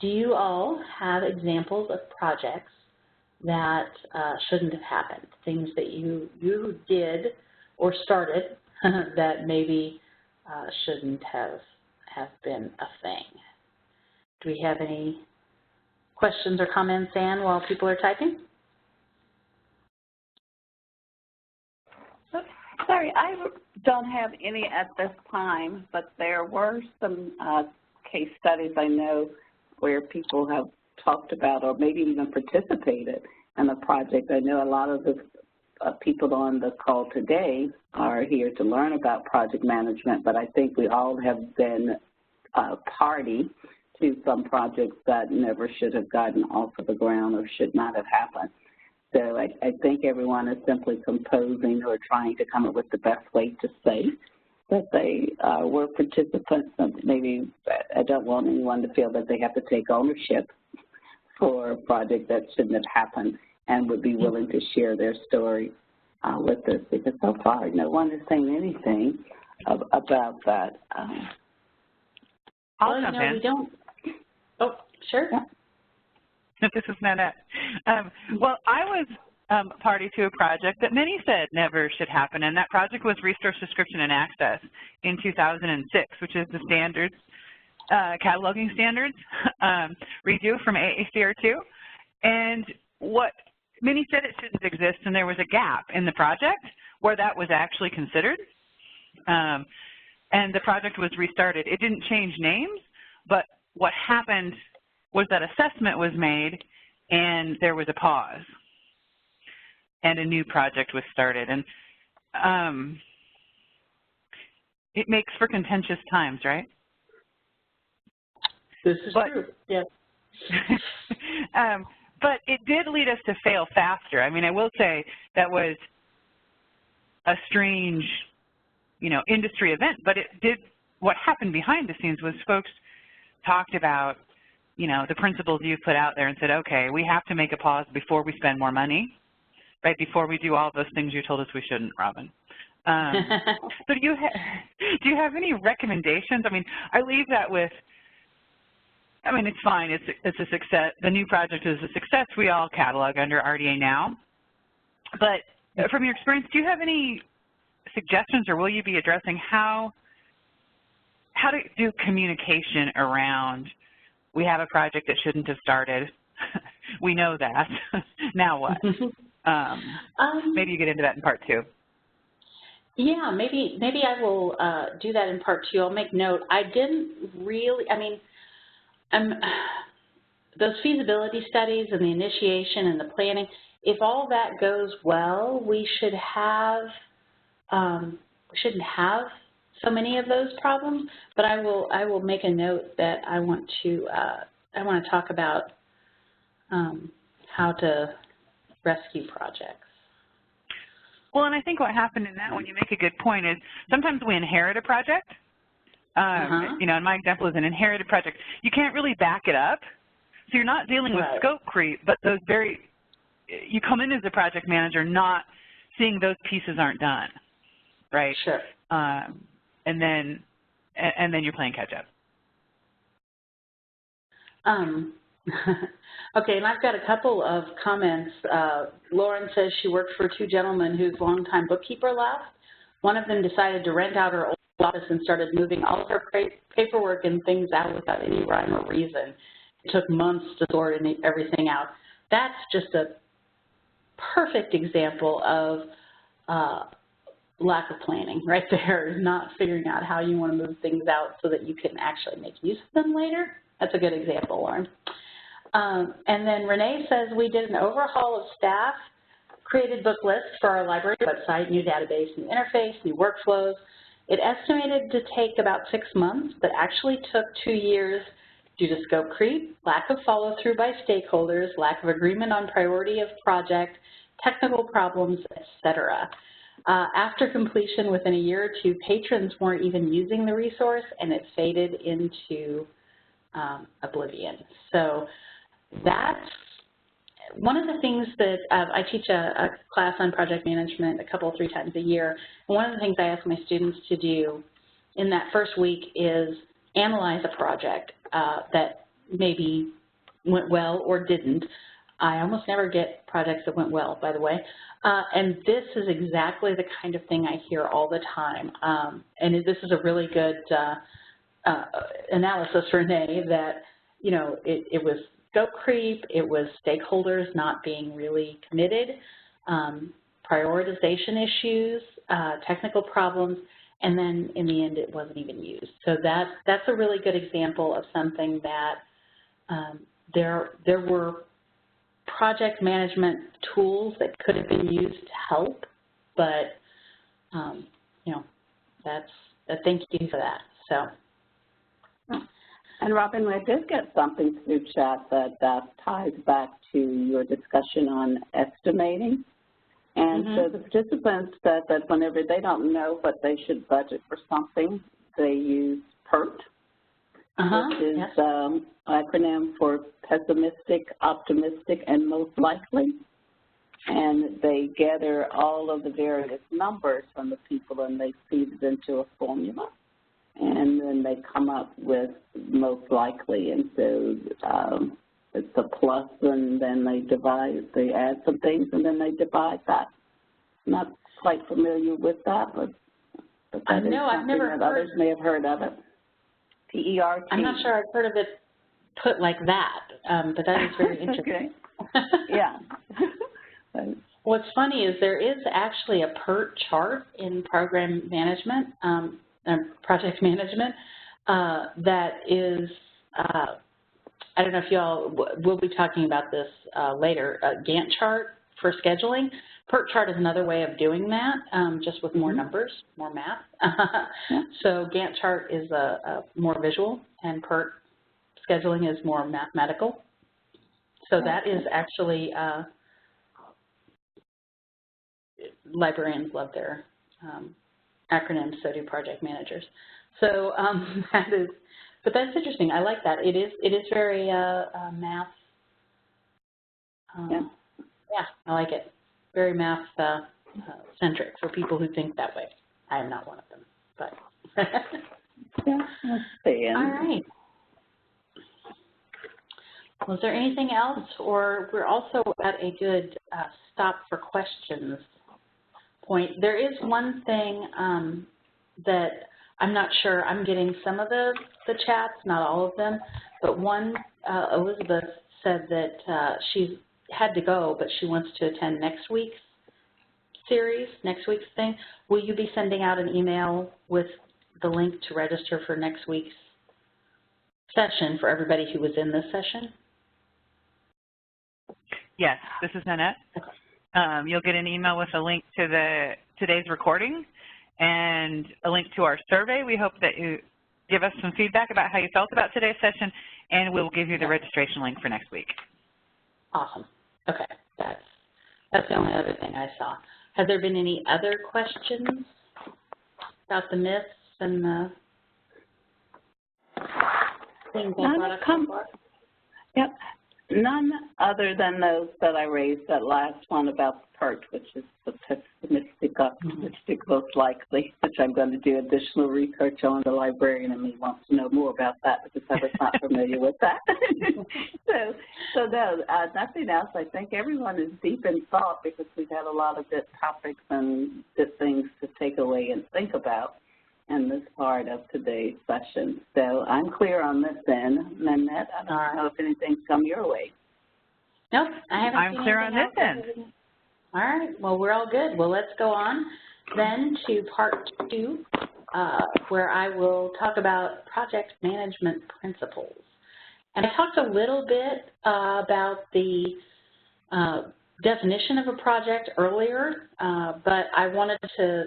do you all have examples of projects that shouldn't have happened, things that you did or started that maybe shouldn't have been a thing? Do we have any questions or comments, Ann, while people are typing? Sorry, I don't have any at this time, but there were some case studies I know where people have talked about or maybe even participated in a project. I know a lot of the people on the call today are here to learn about project management, but I think we all have been party to some projects that never should have gotten off of the ground or should not have happened. So I think everyone is simply composing or trying to come up with the best way to say that they were participants. And maybe I don't want anyone to feel that they have to take ownership for a project that shouldn't have happened and would be willing to share their story with us, because so far no one is saying anything about that. Well, you know, we don't. Oh, sure. Yeah. This is Nanette. Well, I was party to a project that many said never should happen, and that project was Resource Description and Access in 2006, which is the standards, cataloging standards review from AACR2. And what many said it shouldn't exist, and there was a gap in the project where that was actually considered. And the project was restarted. It didn't change names, but what happened was that assessment was made and there was a pause and a new project was started. And it makes for contentious times, right? This is true, yes. But it did lead us to fail faster. I mean, I will say that was a strange, you know, industry event, but it did, what happened behind the scenes was folks talked about, you know, the principles you put out there and said, okay, we have to make a pause before we spend more money. right before we do all those things you told us we shouldn't, Robin. So do you have any recommendations? I mean, I leave that with, I mean, it's fine. It's a success. The new project is a success. We all catalog under RDA now. But from your experience, do you have any suggestions, or will you be addressing how to do communication around, we have a project that shouldn't have started. We know that. Now what? Maybe you get into that in part 2. Yeah, maybe I will do that in part 2. I'll make note. I didn't really, I mean, those feasibility studies and the initiation and the planning, if all that goes well, we shouldn't have so many of those problems. But I will make a note that I want to talk about how to rescue projects. Well, and I think what happened in that one, you make a good point, is sometimes we inherit a project. You know, and my example is an inherited project. You can't really back it up. So you're not dealing with scope creep, but those you come in as a project manager not seeing those pieces aren't done, right? Sure. And then you're playing catch up. Okay, and I've got a couple of comments. Lauren says she worked for 2 gentlemen whose longtime bookkeeper left. One of them decided to rent out her old office and started moving all of her paperwork and things out without any rhyme or reason. It took months to sort everything out. That's just a perfect example of lack of planning right there, not figuring out how you want to move things out so that you can actually make use of them later. That's a good example, Lauren. And then Renee says, we did an overhaul of staff, created book lists for our library website, new database, new interface, new workflows. It estimated to take about 6 months, but actually took 2 years due to scope creep, lack of follow-through by stakeholders, lack of agreement on priority of project, technical problems, etc. After completion, within a year or 2, patrons weren't even using the resource, and it faded into oblivion. So that's one of the things that I teach a class on project management 2-3 times a year. And one of the things I ask my students to do in that first week is analyze a project that maybe went well or didn't. I almost never get projects that went well, by the way. And this is exactly the kind of thing I hear all the time. And this is a really good analysis, Renee, that, you know, it was scope creep, it was stakeholders not being really committed, prioritization issues, technical problems, and then in the end it wasn't even used. So that's a really good example of something that there were project management tools that could have been used to help, but you know, thank you for that. So. And Robin, I did get something through chat that ties back to your discussion on estimating. And so the participants said that whenever they don't know what they should budget for something, they use PERT, which is acronym for pessimistic, optimistic, and most likely. And they gather all of the various numbers from the people and they feed it into a formula. And then they come up with most likely, and so it's a plus, and then they add some things, and then they divide that. Not quite familiar with that, but that is I've never heard. Others may have heard of it. PERT. I'm not sure I've heard of it put like that, but that is very interesting. Yeah. What's funny is there is actually a PERT chart in program management, project management, that is, I don't know if y'all, we'll be talking about this later, a Gantt chart for scheduling. PERT chart is another way of doing that, just with more numbers, more math. So Gantt chart is a more visual, and PERT scheduling is more mathematical. So that is actually, librarians love their acronyms, so do project managers. So but that's interesting. I like that. It is very math. Yeah, I like it. very math-centric for people who think that way. I am not one of them, but. Yeah, let's see. All right. Was there anything else, or we're also at a good stop for questions point? There is one thing that I'm not sure. I'm getting some of the chats, not all of them, but one, Elizabeth said that she had to go, but she wants to attend next week's series, next week's thing. Will you be sending out an email with the link to register for next week's session for everybody who was in this session? Yes, this is Nanette. You'll get an email with a link to today's recording and a link to our survey. We hope that you give us some feedback about how you felt about today's session, and we'll give you the registration link for next week. Awesome. Okay, that's the only other thing I saw. Has there been any other questions about the myths and the things I brought up so far? Yep. None other than those that I raised, that last one about the PERT, which is the pessimistic, optimistic, most likely, which I'm going to do additional research on. The librarian in me wants to know more about that because I was not familiar with that. so no, nothing else. I think everyone is deep in thought because we've had a lot of good topics and good things to take away and think about in this part of today's session. So I'm clear on this end. Nanette, I don't know if anything's come your way. Nope, I haven't. I'm clear on this end. All right, well, we're all good. Well, let's go on then to part 2, where I will talk about project management principles. And I talked a little bit about the definition of a project earlier, but I wanted to,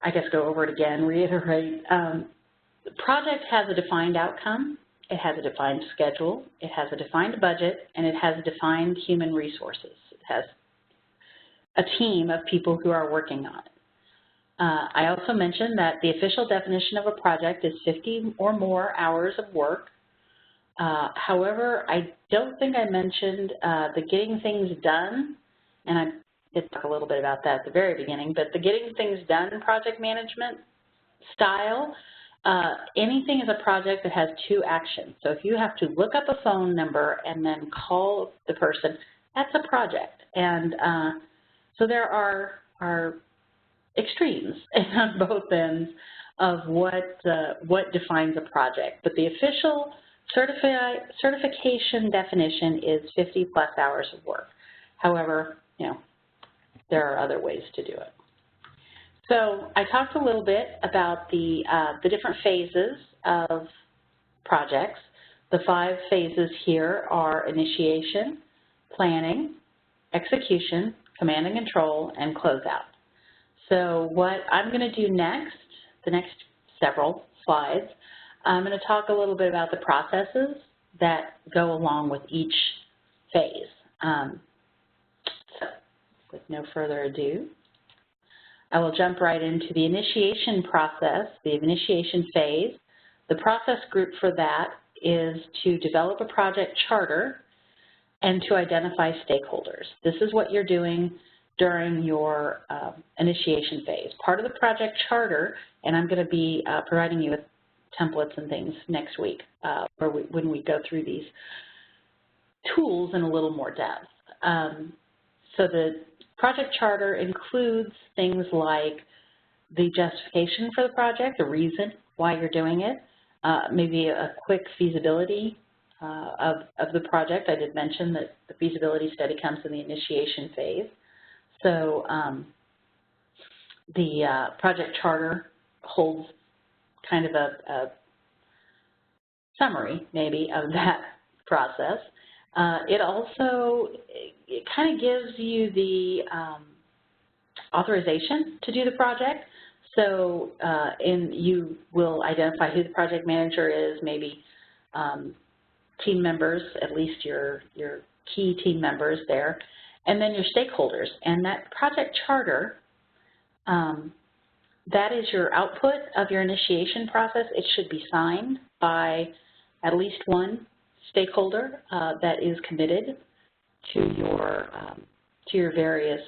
I guess, go over it again, reiterate. The project has a defined outcome, it has a defined schedule, it has a defined budget, and it has defined human resources. It has a team of people who are working on it. I also mentioned that the official definition of a project is 50 or more hours of work. However, I don't think I mentioned the getting things done, and I did talk a little bit about that at the very beginning, but the getting things done project management style, anything is a project that has 2 actions. So if you have to look up a phone number and then call the person, that's a project. And so there are extremes on both ends of what defines a project. But the official certification definition is 50+ hours of work. However, you know, there are other ways to do it. So I talked a little bit about the different phases of projects. The 5 phases here are initiation, planning, execution, command and control, and closeout. So what I'm going to do next, the next several slides, I'm going to talk a little bit about the processes that go along with each phase. So with no further ado, I will jump right into the initiation process, the initiation phase. The process group for that is to develop a project charter and to identify stakeholders. This is what you're doing during your initiation phase. Part of the project charter, and I'm going to be providing you with templates and things next week when we go through these tools in a little more depth. So the project charter includes things like the justification for the project, the reason why you're doing it, maybe a quick feasibility of the project. I did mention that the feasibility study comes in the initiation phase. So the project charter holds kind of a summary, maybe, of that process. It also kind of gives you the authorization to do the project. So you will identify who the project manager is, maybe team members, at least your key team members there, and then your stakeholders. And that project charter, that is your output of your initiation process. It should be signed by at least one stakeholder that is committed your various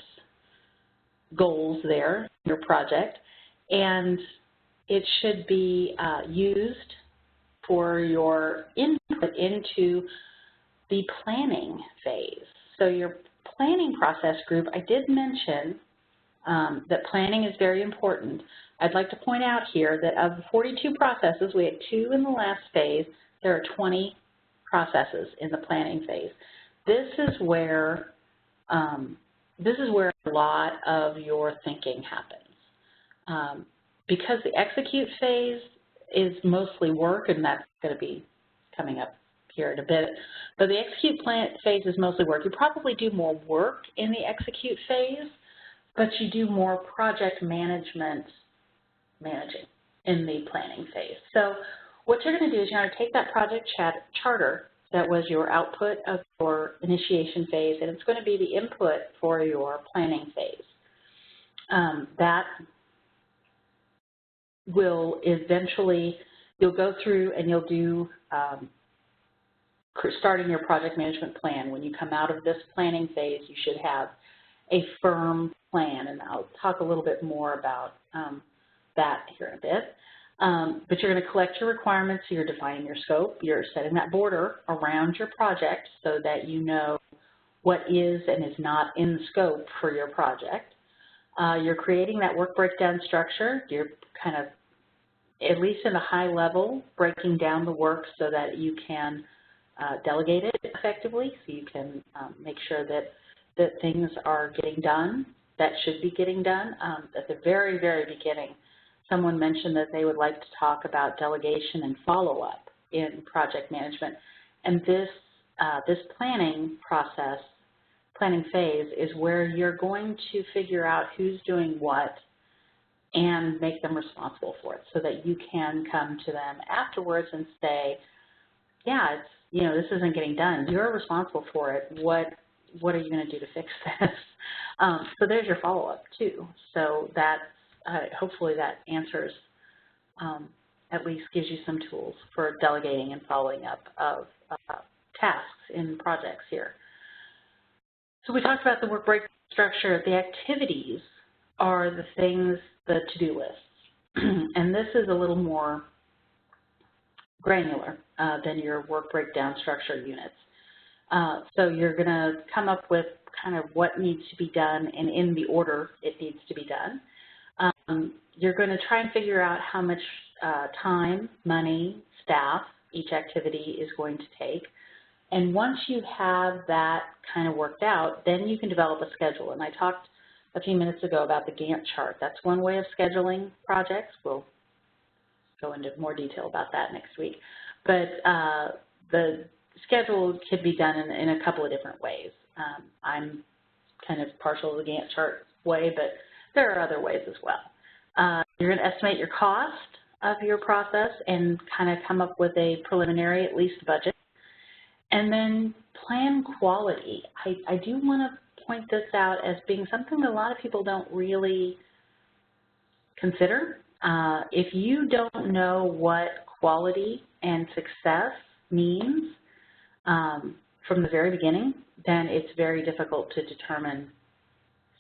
goals there, your project, and it should be used for your input into the planning phase. So your planning process group, I did mention that planning is very important. I'd like to point out here that of the 42 processes, we had 2 in the last phase. There are 20 processes in the planning phase. This is where a lot of your thinking happens. Because the execute phase is mostly work, and that's going to be coming up here in a bit, but the execute phase is mostly work. You probably do more work in the execute phase, but you do more project managing in the planning phase. So what you're going to do is you're going to take that project charter that was your output of your initiation phase, and it's going to be the input for your planning phase. That will eventually, you'll go through and you'll do starting your project management plan. When you come out of this planning phase, you should have a firm plan, and I'll talk a little bit more about that here in a bit. But you're going to collect your requirements, so you're defining your scope, you're setting that border around your project so that you know what is and is not in scope for your project. You're creating that work breakdown structure. You're kind of, at least in a high level, breaking down the work so that you can delegate it effectively, so you can make sure that things are getting done that should be getting done. At the very, very beginning, someone mentioned that they would like to talk about delegation and follow-up in project management. And this planning process, planning phase, is where you're going to figure out who's doing what and make them responsible for it, so that you can come to them afterwards and say, yeah, this isn't getting done. You're responsible for it. What are you going to do to fix this? So there's your follow-up too. So that hopefully that answers, at least gives you some tools for delegating and following up of tasks in projects here. So we talked about the work break structure. The activities are the things, the to-do lists. And this is a little more granular than your work breakdown structure units. So you're going to come up with kind of what needs to be done and in the order it needs to be done. You're going to try and figure out how much time, money, staff each activity is going to take. And once you have that kind of worked out, then you can develop a schedule. And I talked a few minutes ago about the Gantt chart. That's one way of scheduling projects. We'll go into more detail about that next week. But the schedule could be done in a couple of different ways. I'm kind of partial to the Gantt chart way, but there are other ways as well. You're going to estimate your cost of your process and kind of come up with a preliminary, at least, budget. And then plan quality. I do want to point this out as being something that a lot of people don't really consider. If you don't know what quality and success means from the very beginning, then it's very difficult to determine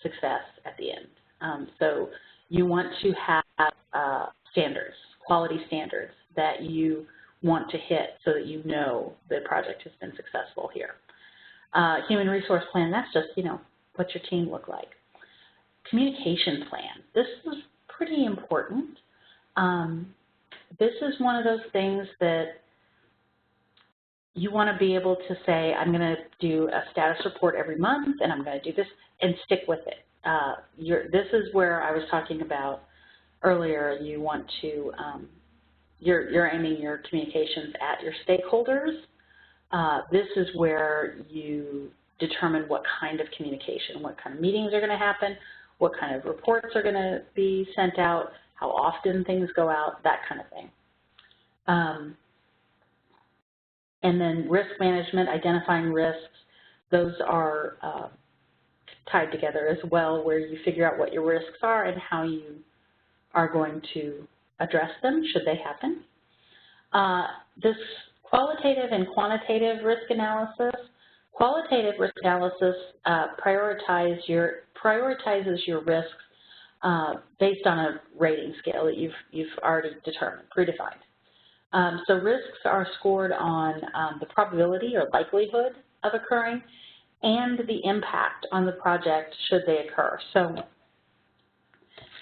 success at the end. So you want to have standards, quality standards that you want to hit so that you know the project has been successful here. Human resource plan, that's just, what's your team look like. Communication plan, this is pretty important. This is one of those things that you want to be able to say, I'm going to do a status report every month, and I'm going to do this, and stick with it. This is where I was talking about earlier. You want to, you're aiming your communications at your stakeholders. This is where you determine what kind of communication, what kind of meetings are going to happen, what kind of reports are going to be sent out, how often things go out, that kind of thing. And then risk management, identifying risks, those are tied together as well, where you figure out what your risks are and how you are going to address them should they happen. This qualitative and quantitative risk analysis, Qualitative risk analysis prioritizes your risks based on a rating scale that you've already determined, predefined. So risks are scored on the probability or likelihood of occurring and the impact on the project should they occur. So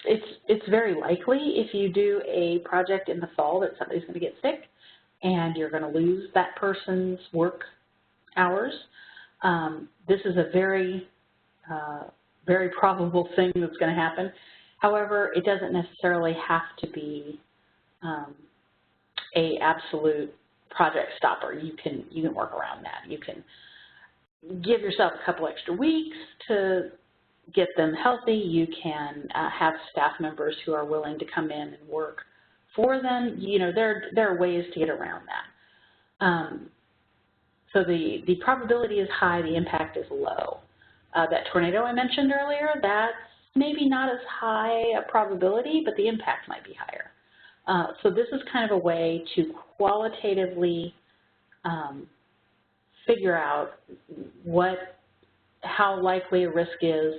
it's very likely if you do a project in the fall that somebody's going to get sick and you're going to lose that person's work hours. This is a very, very probable thing that's going to happen. However, it doesn't necessarily have to be a absolute project stopper. You can work around that. You can give yourself a couple extra weeks to get them healthy. You can have staff members who are willing to come in and work for them. You know, there are ways to get around that. So the probability is high, the impact is low. That tornado I mentioned earlier, that's maybe not as high a probability, but the impact might be higher. So this is kind of a way to qualitatively figure out how likely a risk is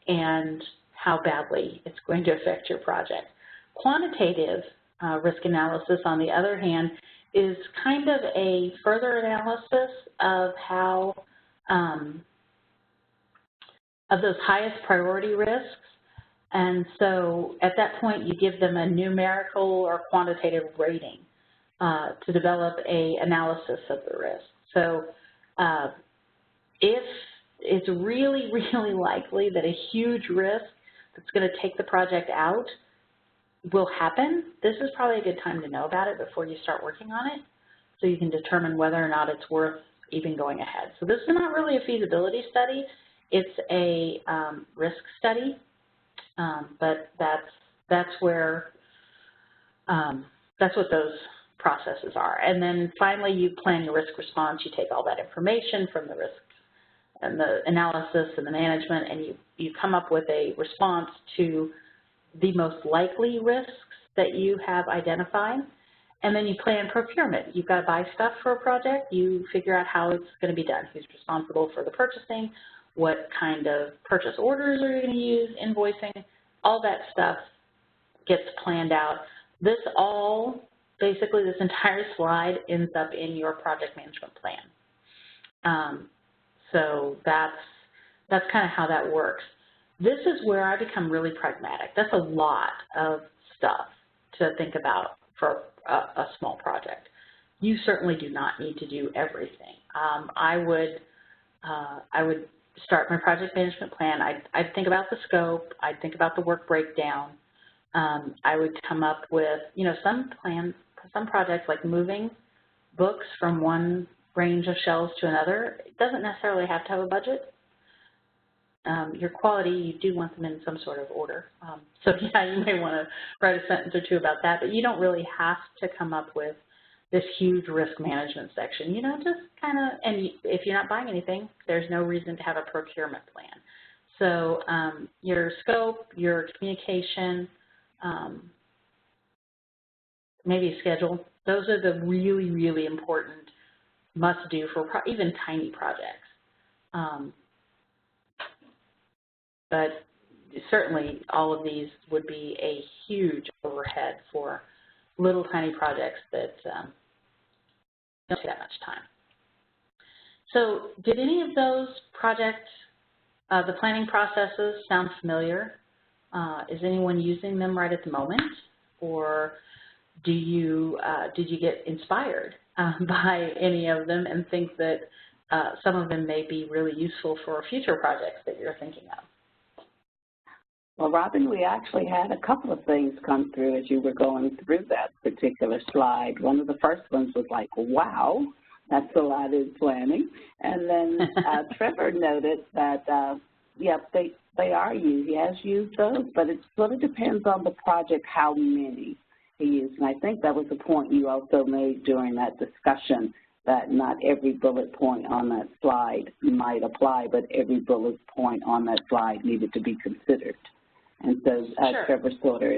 and how badly it's going to affect your project. Quantitative risk analysis, on the other hand, is kind of a further analysis of how of those highest priority risks. And so at that point, you give them a numerical or quantitative rating to develop an analysis of the risk. So if it's really, really likely that a huge risk that's going to take the project out will happen, this is probably a good time to know about it before you start working on it, so you can determine whether or not it's worth even going ahead. So this is not really a feasibility study, it's a risk study, but that's where that's what those processes are. And then finally, you plan your risk response. You take all that information from the risk and the analysis and the management, and you come up with a response to the most likely risks that you have identified, and then you plan procurement. You've got to buy stuff for a project. You figure out how it's going to be done, who's responsible for the purchasing, what kind of purchase orders are you going to use, invoicing, all that stuff gets planned out. This entire slide ends up in your project management plan. So that's kind of how that works. This is where I become really pragmatic. That's a lot of stuff to think about for a small project. You certainly do not need to do everything. I would start my project management plan. I'd think about the scope. I'd think about the work breakdown. I would come up with, some projects like moving books from one range of shelves to another. It doesn't necessarily have to have a budget. Your quality, you do want them in some sort of order. So yeah, you may want to write a sentence or two about that, but you don't really have to come up with this huge risk management section. Just kind of, and if you're not buying anything, there's no reason to have a procurement plan. So your scope, your communication, maybe a schedule, those are the really, really important must-do for even tiny projects. But certainly all of these would be a huge overhead for little tiny projects that don't take that much time. So did any of those projects, the planning processes, sound familiar? Is anyone using them right at the moment? Or did you get inspired by any of them and think that some of them may be really useful for future projects that you're thinking of? Well, Robin, we actually had a couple of things come through as you were going through that particular slide. One of the first ones was like, wow, that's a lot in planning. And then Trevor noted that, yep, they are used. He has used those, but it sort of depends on the project how many he used. And I think that was a point you also made during that discussion, that not every bullet point on that slide might apply, but every bullet point on that slide needed to be considered. And so Sure. Trevor sort of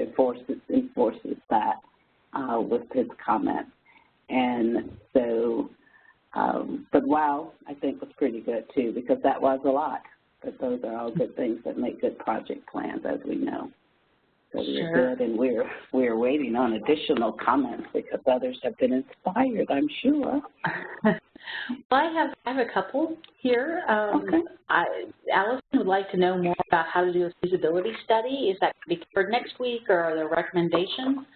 enforces that with his comment. And so But wow, I think was pretty good too, because that was a lot. But those are all good things that make good project plans, as we know. So we're good, and we're waiting on additional comments because others have been inspired, I'm sure. Well, I have a couple here. Okay. Allison would like to know more about how to do a feasibility study. Is that going to be covered next week, or are there recommendations?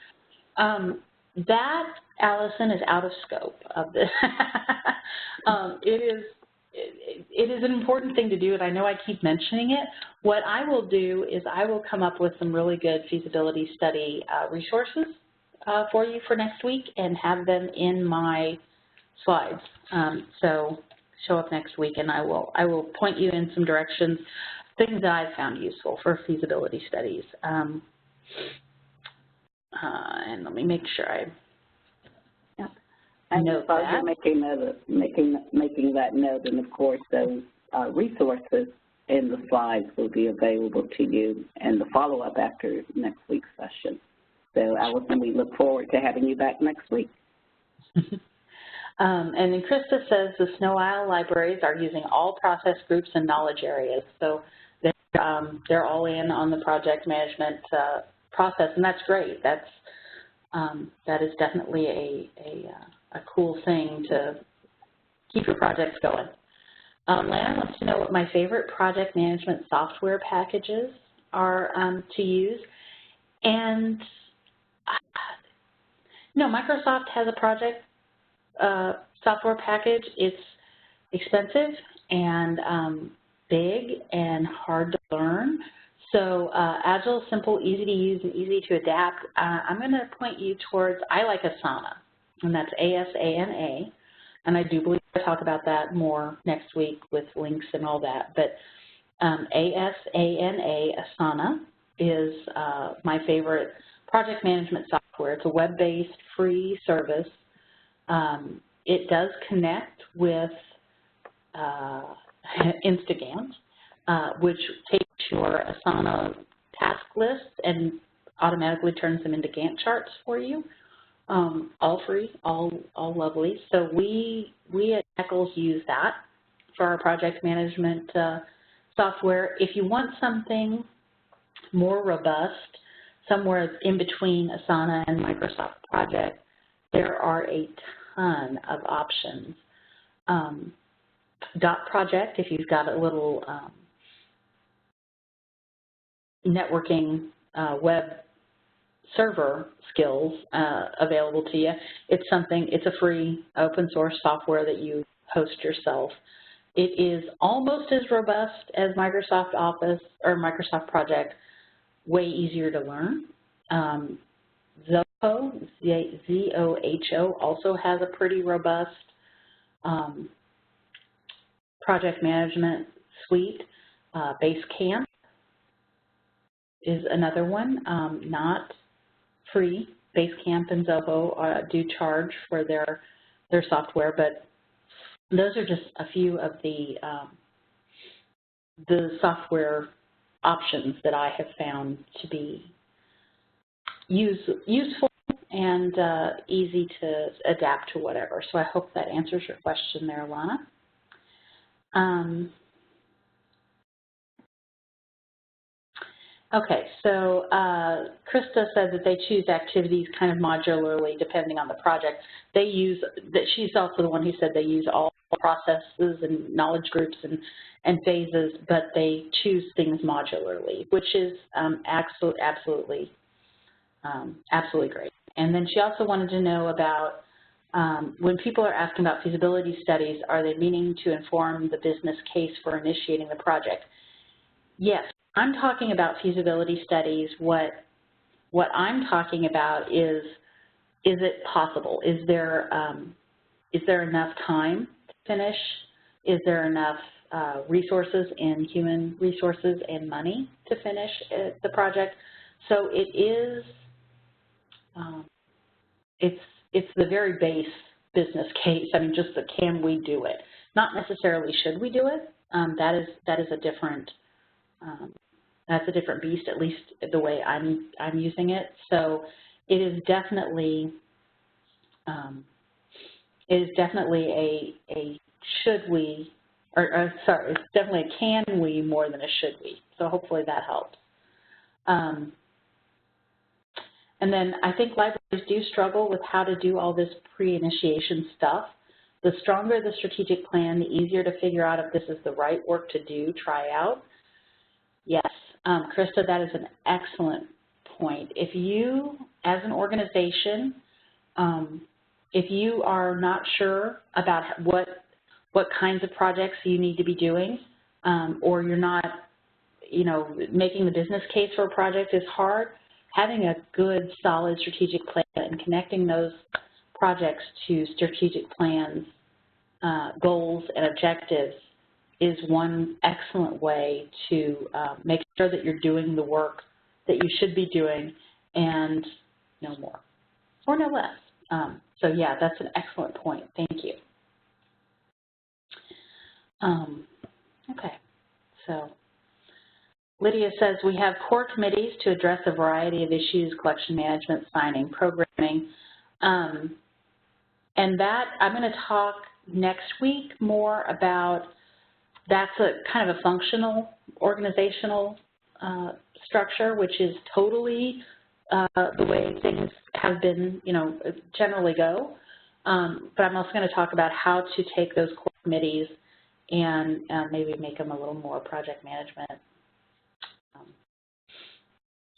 That, Allison, is out of scope of this. It is an important thing to do, and I know I keep mentioning it. What I will do is I will come up with some really good feasibility study resources for you for next week and have them in my slides. So show up next week, and I will point you in some directions, things that I've found useful for feasibility studies. And let me make sure I note while that. you're making that note, and of course those resources in the slides will be available to you in the follow-up after next week's session. So, Allison, we look forward to having you back next week. And then Krista says the Snow Isle libraries are using all process groups and knowledge areas. So they're all in on the project management process, and that's great. That is definitely a cool thing to keep your projects going. Lana wants to know what my favorite project management software packages are to use. And no, Microsoft has a project software package. It's expensive and big and hard to learn. So Agile, simple, easy to use, and easy to adapt. I'm going to point you towards, I like Asana, and that's A-S-A-N-A. And I do believe I'll talk about that more next week with links and all that. But A-S-A-N-A, Asana, is my favorite project management software. It's a web-based free service. It does connect with Instagant, which takes your Asana task lists and automatically turns them into Gantt charts for you. All free, all lovely. So we at Eccles use that for our project management software. If you want something more robust, somewhere in between Asana and Microsoft Project, there are a ton of options. Dot Project, if you've got a little networking web server skills available to you, it's a free open source software that you host yourself. It is almost as robust as Microsoft Office or Microsoft Project, way easier to learn. Zoho, Z-O-H-O, also has a pretty robust project management suite. Basecamp is another one, not free. Basecamp and Zoho do charge for their software, but those are just a few of the software options that I have found to be useful and easy to adapt to whatever. So I hope that answers your question there, Lana. Okay, so Krista said that they choose activities kind of modularly depending on the project. She's also the one who said they use all processes and knowledge groups and phases, but they choose things modularly, which is absolutely great. And then she also wanted to know about when people are asking about feasibility studies, are they meaning to inform the business case for initiating the project? Yes, I'm talking about feasibility studies. What I'm talking about is it possible? Is there enough time to finish? Is there enough resources and human resources and money to finish the project? So it is, it's the very base business case. I mean, just the can we do it? Not necessarily should we do it. That is a different. That's a different beast, at least the way I'm using it. So it is definitely it is definitely a should we, or sorry, it's definitely a can we more than a should we. So hopefully that helps. And then I think libraries do struggle with how to do all this pre-initiation stuff. The stronger the strategic plan, the easier to figure out if this is the right work to do, try out. Yes, Krista, that is an excellent point. If you, as an organization, if you are not sure about what kinds of projects you need to be doing, or you're not, making the business case for a project is hard, having a good, solid strategic plan and connecting those projects to strategic plans, goals, and objectives is one excellent way to make sure that you're doing the work that you should be doing and no more or no less. So yeah, that's an excellent point. Thank you. Okay, so Lydia says we have core committees to address a variety of issues: collection management, signing, programming. And that I'm going to talk next week more about. That's a kind of a functional organizational structure, which is totally the way things have been, generally go. But I'm also going to talk about how to take those core committees and maybe make them a little more project management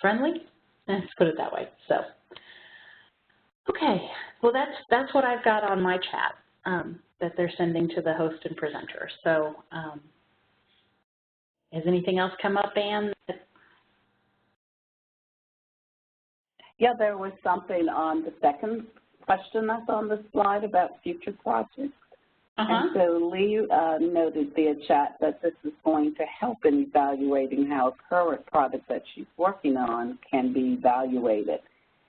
friendly. Let's put it that way. So, okay. Well, that's what I've got on my chat that they're sending to the host and presenter. So, has anything else come up, Anne? Yeah, there was something on the second question that's on the slide about future projects. And so Lee noted via chat that this is going to help in evaluating how a current product that she's working on can be evaluated.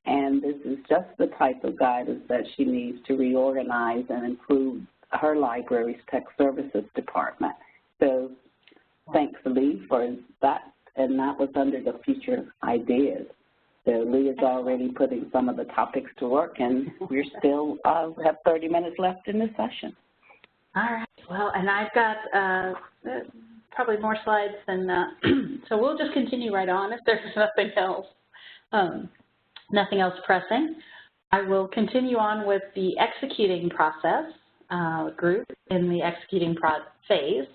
And this is just the type of guidance that she needs to reorganize and improve her library's tech services department. So thanks, Lee, for that. And that was under the future ideas. So Lee is already putting some of the topics to work, and we're still have 30 minutes left in this session. All right. Well, and I've got probably more slides than so we'll just continue right on if there's nothing else. Nothing else pressing. I will continue on with the executing process group in the executing phase.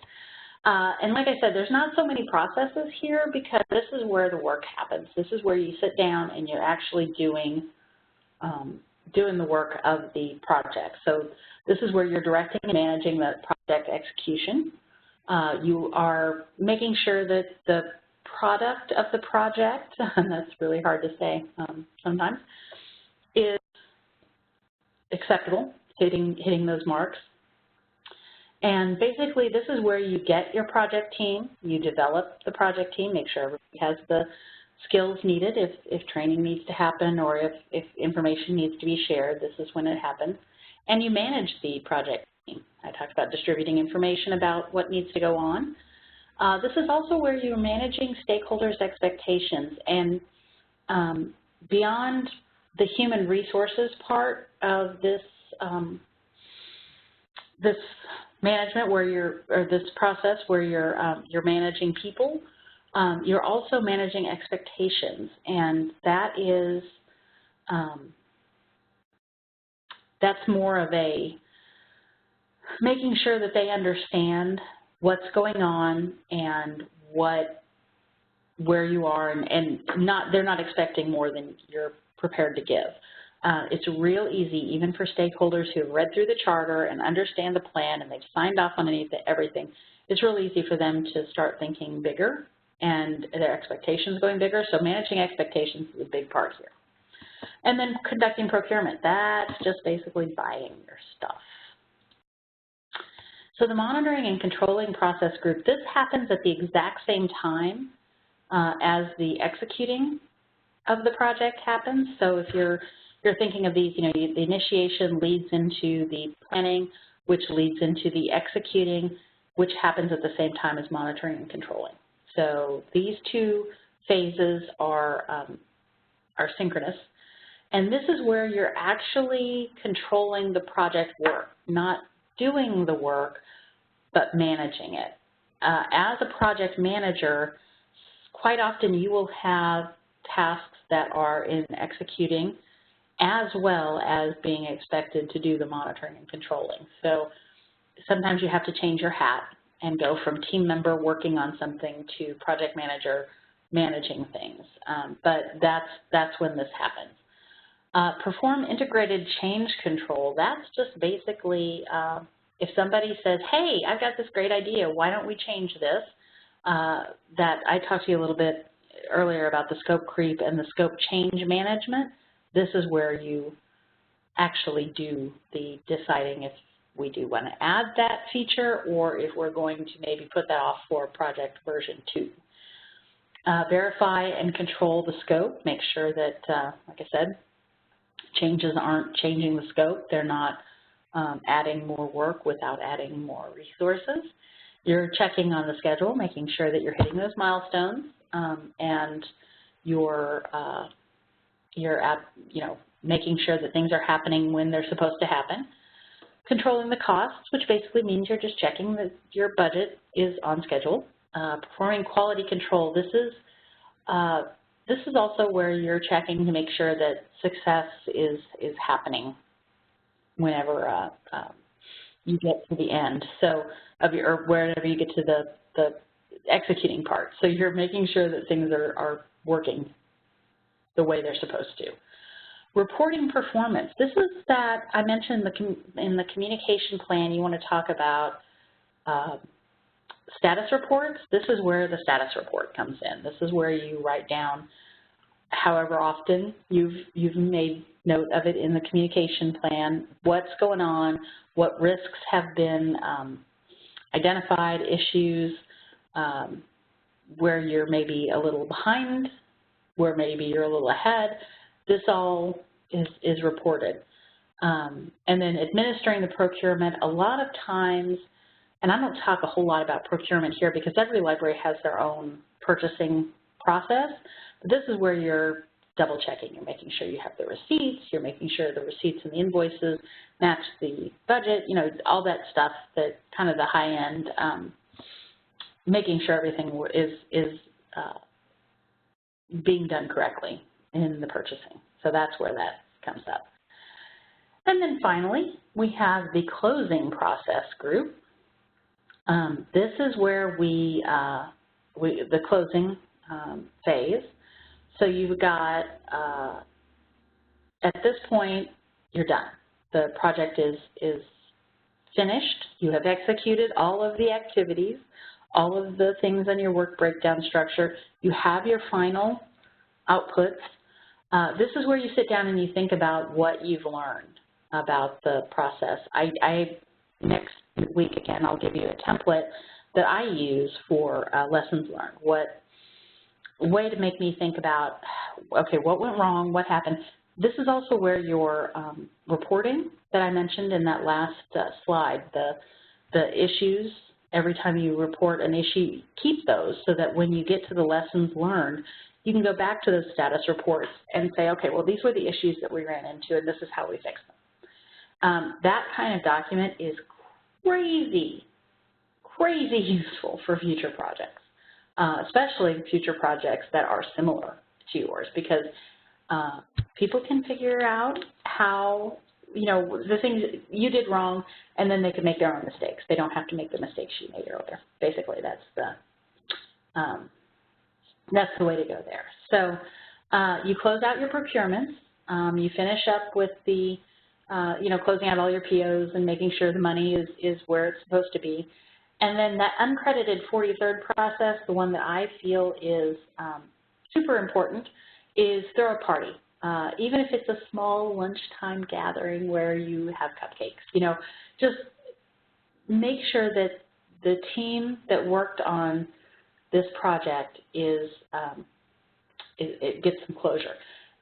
And like I said, there's not so many processes here because this is where the work happens. This is where you sit down and you're actually doing the work of the project. So this is where you're directing and managing the project execution. You are making sure that the product of the project, and that's really hard to say sometimes, is acceptable, hitting those marks. And basically, this is where you get your project team, you develop the project team, make sure everybody has the skills needed if training needs to happen or if information needs to be shared, this is when it happens. And you manage the project team. I talked about distributing information about what needs to go on. This is also where you're managing stakeholders' expectations. And beyond the human resources part of this this management or this process where you're managing people, you're also managing expectations, and that is that's more of a making sure that they understand what's going on and where you are, and they're not expecting more than you're prepared to give. It's real easy, even for stakeholders who have read through the charter and understand the plan and they've signed off on everything. It's real easy for them to start thinking bigger and their expectations going bigger. So managing expectations is a big part here. And then conducting procurement. That's just basically buying your stuff. So the monitoring and controlling process group, this happens at the exact same time as the executing of the project happens. So if you're thinking of these, the initiation leads into the planning, which leads into the executing, which happens at the same time as monitoring and controlling. So these two phases are synchronous. And this is where you're actually controlling the project work, not doing the work, but managing it. As a project manager, quite often you will have tasks that are in executing as well as being expected to do the monitoring and controlling. So sometimes you have to change your hat and go from team member working on something to project manager managing things. But that's when this happens. Perform integrated change control. That's just basically if somebody says, hey, I've got this great idea, why don't we change this? That I talked to you a little bit earlier about the scope creep and the scope change management. This is where you actually do the deciding if we do want to add that feature or if we're going to maybe put that off for project version 2. Verify and control the scope. Make sure that, like I said, changes aren't changing the scope. They're not adding more work without adding more resources. You're checking on the schedule, making sure that you're hitting those milestones, and you're making sure that things are happening when they're supposed to happen. Controlling the costs, which basically means you're just checking that your budget is on schedule. Performing quality control. This is also where you're checking to make sure that success is happening whenever you get to the end. So or wherever you get to the executing part. So you're making sure that things are working the way they're supposed to. Reporting performance. This is that I mentioned in the communication plan you want to talk about status reports. This is where the status report comes in. This is where you write down however often you've made note of it in the communication plan, what's going on, what risks have been identified, issues, where you're maybe a little behind, where maybe you're a little ahead. This all is reported. And then administering the procurement, a lot of times, and I don't talk a whole lot about procurement here because every library has their own purchasing process, but this is where you're double checking. You're making sure you have the receipts, you're making sure the receipts and the invoices match the budget, all that stuff, that kind of the high end, making sure everything is being done correctly in the purchasing. So that's where that comes up. And then finally, we have the closing process group. This is where the closing phase. So you've got, at this point, you're done. The project is finished. You have executed all of the activities, all of the things on your work breakdown structure. You have your final outputs. This is where you sit down and you think about what you've learned about the process. Next week, again, I'll give you a template that I use for lessons learned. What way to make me think about, okay, what went wrong, what happened. This is also where your reporting that I mentioned in that last slide, the issues, every time you report an issue, keep those so that when you get to the lessons learned, you can go back to those status reports and say, okay, well, these were the issues that we ran into and this is how we fixed them. That kind of document is crazy useful for future projects, especially future projects that are similar to yours, because people can figure out how, the things you did wrong, and then they can make their own mistakes. They don't have to make the mistakes you made earlier. Basically, that's the way to go there. So you close out your procurements. You finish up with the, closing out all your POs and making sure the money is where it's supposed to be. And then that uncredited 43rd process, the one that I feel is super important, is throw a party. Even if it's a small lunchtime gathering where you have cupcakes, just make sure that the team that worked on this project it gets some closure.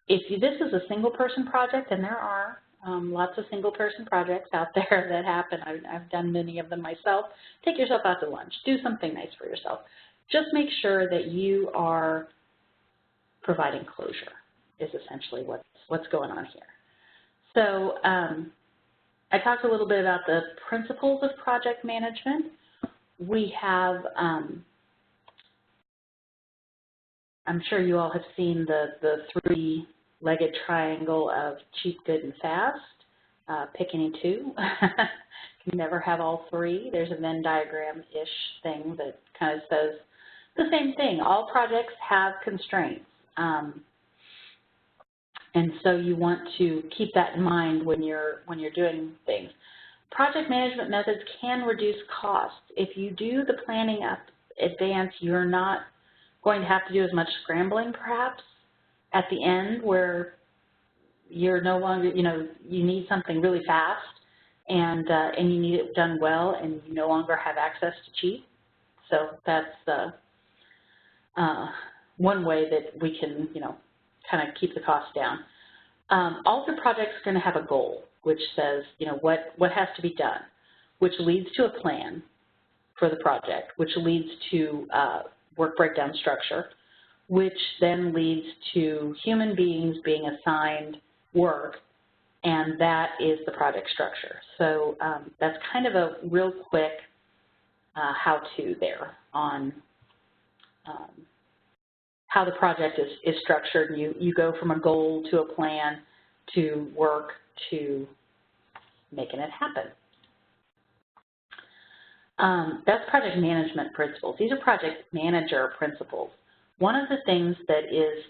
If this is a single-person project, and there are lots of single-person projects out there that happen, I've done many of them myself, take yourself out to lunch. Do something nice for yourself. Just make sure that you are providing closure is essentially what's what's going on here. So I talked a little bit about the principles of project management. We have, I'm sure you all have seen the three-legged triangle of cheap, good, and fast. Pick any two. You never have all three. There's a Venn diagram-ish thing that kind of says the same thing. All projects have constraints. And so you want to keep that in mind when you're doing things. Project management methods can reduce costs. If you do the planning up advance, you're not going to have to do as much scrambling, perhaps, at the end where you're no longer, you need something really fast and you need it done well, and you no longer have access to cheap. So that's one way that we can, kind of keep the cost down. All the projects are going to have a goal, which says, what has to be done, which leads to a plan for the project, which leads to work breakdown structure, which then leads to human beings being assigned work, and that is the project structure. So that's kind of a real quick how-to there on how the project is structured. You go from a goal to a plan to work to making it happen. That's project management principles. These are project manager principles. One of the things that is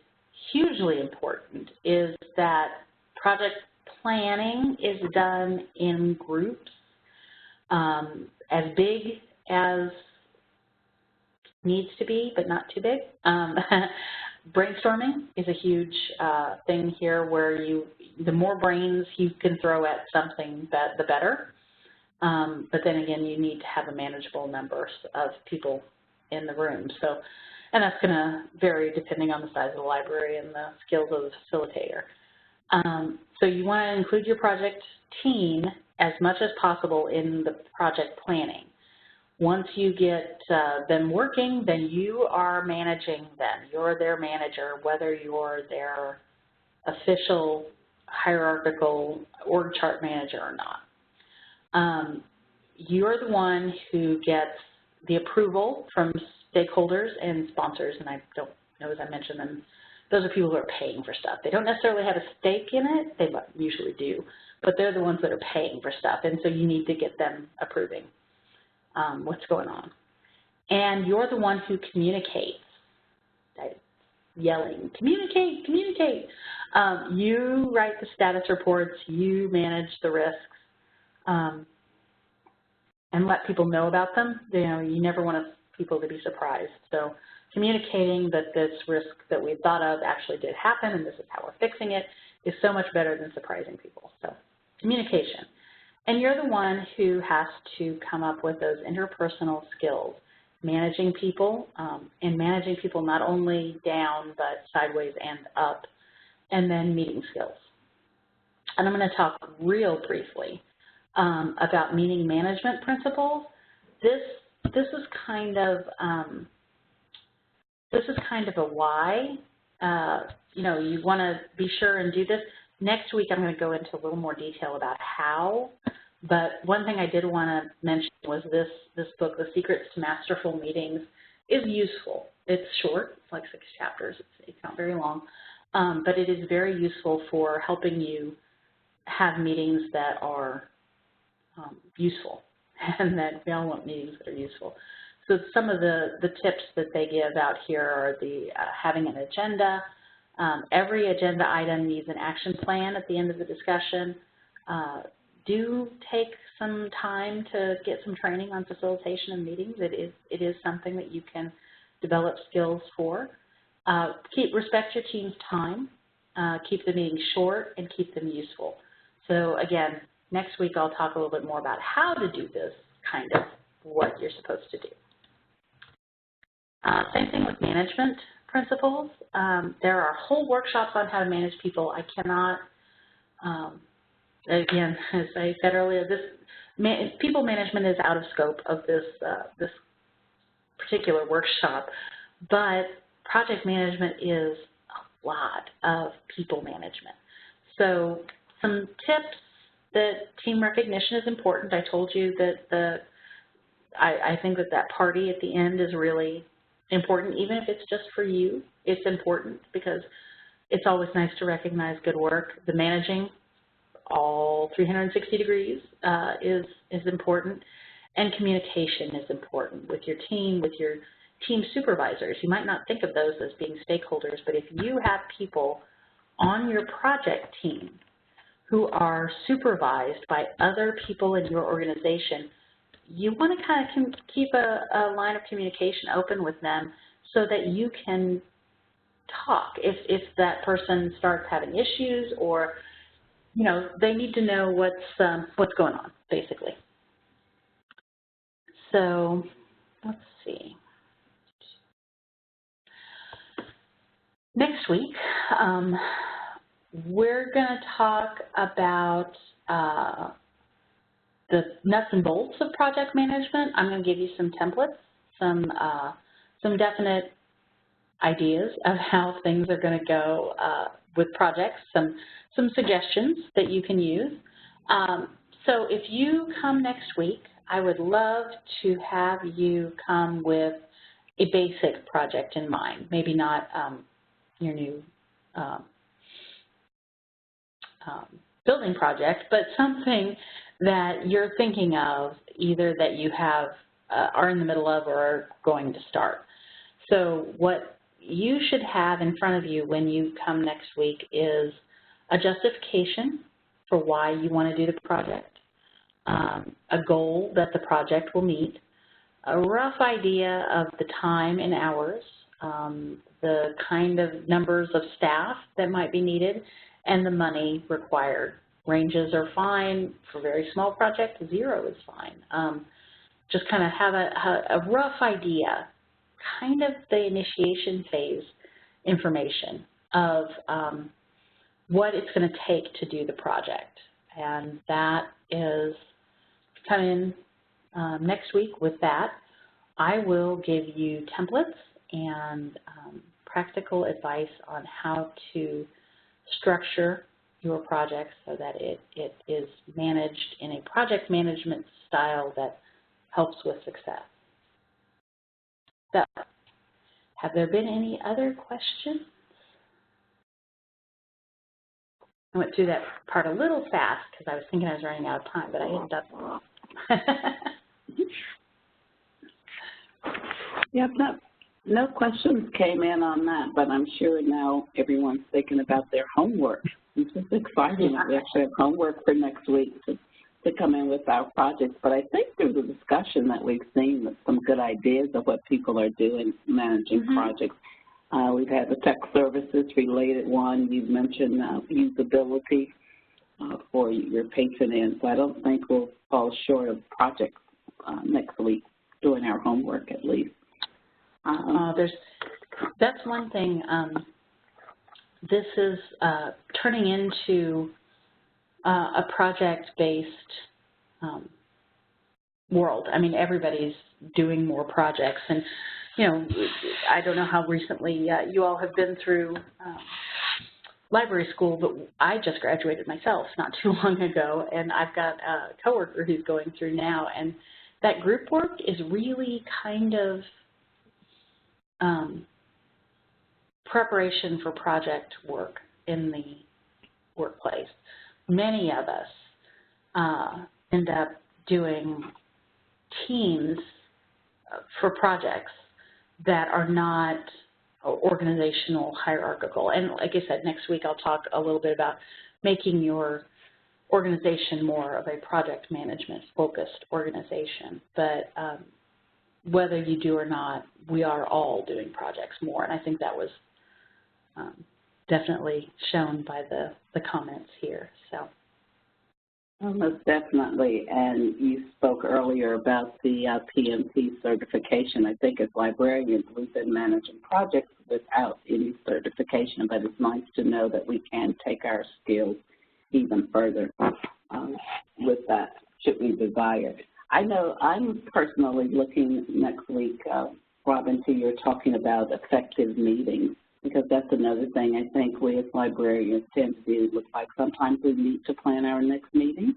hugely important is that project planning is done in groups as big as needs to be, but not too big. Brainstorming is a huge thing here where the more brains you can throw at something, the better. But then again, you need to have a manageable number of people in the room. So, and that's going to vary depending on the size of the library and the skills of the facilitator. So you want to include your project team as much as possible in the project planning. Once you get them working, then you are managing them. You're their manager, whether you're their official hierarchical org chart manager or not. You're the one who gets the approval from stakeholders and sponsors, and I don't know, as I mentioned them, those are people who are paying for stuff. They don't necessarily have a stake in it, they usually do, but they're the ones that are paying for stuff, and so you need to get them approving what's going on. And you're the one who communicates, yelling, communicate, communicate. You write the status reports, you manage the risks, and let people know about them. You never want people to be surprised. So communicating that this risk that we thought of actually did happen and this is how we're fixing it is so much better than surprising people. So communication. And you're the one who has to come up with those interpersonal skills, managing people, and managing people not only down but sideways and up, and then meeting skills. And I'm going to talk real briefly about meeting management principles. This is kind of a why. You want to be sure and do this. Next week, I'm going to go into a little more detail about how. But one thing I did want to mention was this book, The Secrets to Masterful Meetings, is useful. It's short. It's like 6 chapters. It's not very long. But it is very useful for helping you have meetings that are useful, and that we all want meetings that are useful. So some of the tips that they give out here are the having an agenda. Every agenda item needs an action plan at the end of the discussion. Do take some time to get some training on facilitation and meetings. It is something that you can develop skills for. Respect your team's time. Keep the meetings short and keep them useful. So again, next week I'll talk a little bit more about how to do this, kind of what you're supposed to do. Same thing with management principles. There are whole workshops on how to manage people. I cannot, again, as I said earlier, people management is out of scope of this particular workshop, but project management is a lot of people management. So some tips that team recognition is important. I told you that I think that party at the end is really important, even if it's just for you. It's important because it's always nice to recognize good work. The managing all 360 degrees is important, and communication is important with your team supervisors. You might not think of those as being stakeholders, but if you have people on your project team who are supervised by other people in your organization, you want to kind of keep a line of communication open with them so that you can talk if that person starts having issues, or they need to know what's going on, basically. So let's see. Next week, we're going to talk about the nuts and bolts of project management. I'm going to give you some templates, some definite ideas of how things are going to go with projects, some suggestions that you can use. So if you come next week, I would love to have you come with a basic project in mind, maybe not your new building project, but something that you're thinking of, either that you have are in the middle of or are going to start. So what you should have in front of you when you come next week is a justification for why you want to do the project, a goal that the project will meet, a rough idea of the time and hours, the kind of numbers of staff that might be needed, and the money required. Ranges are fine for very small projects. 0 is fine. Just kind of have a rough idea, kind of the initiation phase information of what it's going to take to do the project. And that is, come in next week with that. I will give you templates and practical advice on how to structure your project so that it is managed in a project management style that helps with success. So, have there been any other questions? I went through that part a little fast because I was thinking I was running out of time, but I ended up. Yeah, no questions came in on that, but I'm sure now everyone's thinking about their homework. It's just exciting that we actually have homework for next week to come in with our projects. But I think through the discussion that we've seen with some good ideas of what people are doing managing projects. We've had the tech services related one. You've mentioned usability for your patron. So I don't think we'll fall short of projects next week doing our homework at least. That's one thing. This is turning into a project-based world. I mean, everybody's doing more projects, and I don't know how recently you all have been through library school, but I just graduated myself not too long ago, and I've got a coworker who's going through now, and that group work is really kind of preparation for project work in the workplace. Many of us end up doing teams for projects that are not organizational, hierarchical. And like I said, next week I'll talk a little bit about making your organization more of a project management focused organization. But whether you do or not, we are all doing projects more. And I think that was definitely shown by the comments here. So. Most definitely, and you spoke earlier about the PMP certification. I think as librarians, we've been managing projects without any certification, but it's nice to know that we can take our skills even further with that, should we desire. I know I'm personally looking next week, Robin, to you're talking about effective meetings because that's another thing I think we as librarians tend to do. Look like sometimes we meet to plan our next meeting.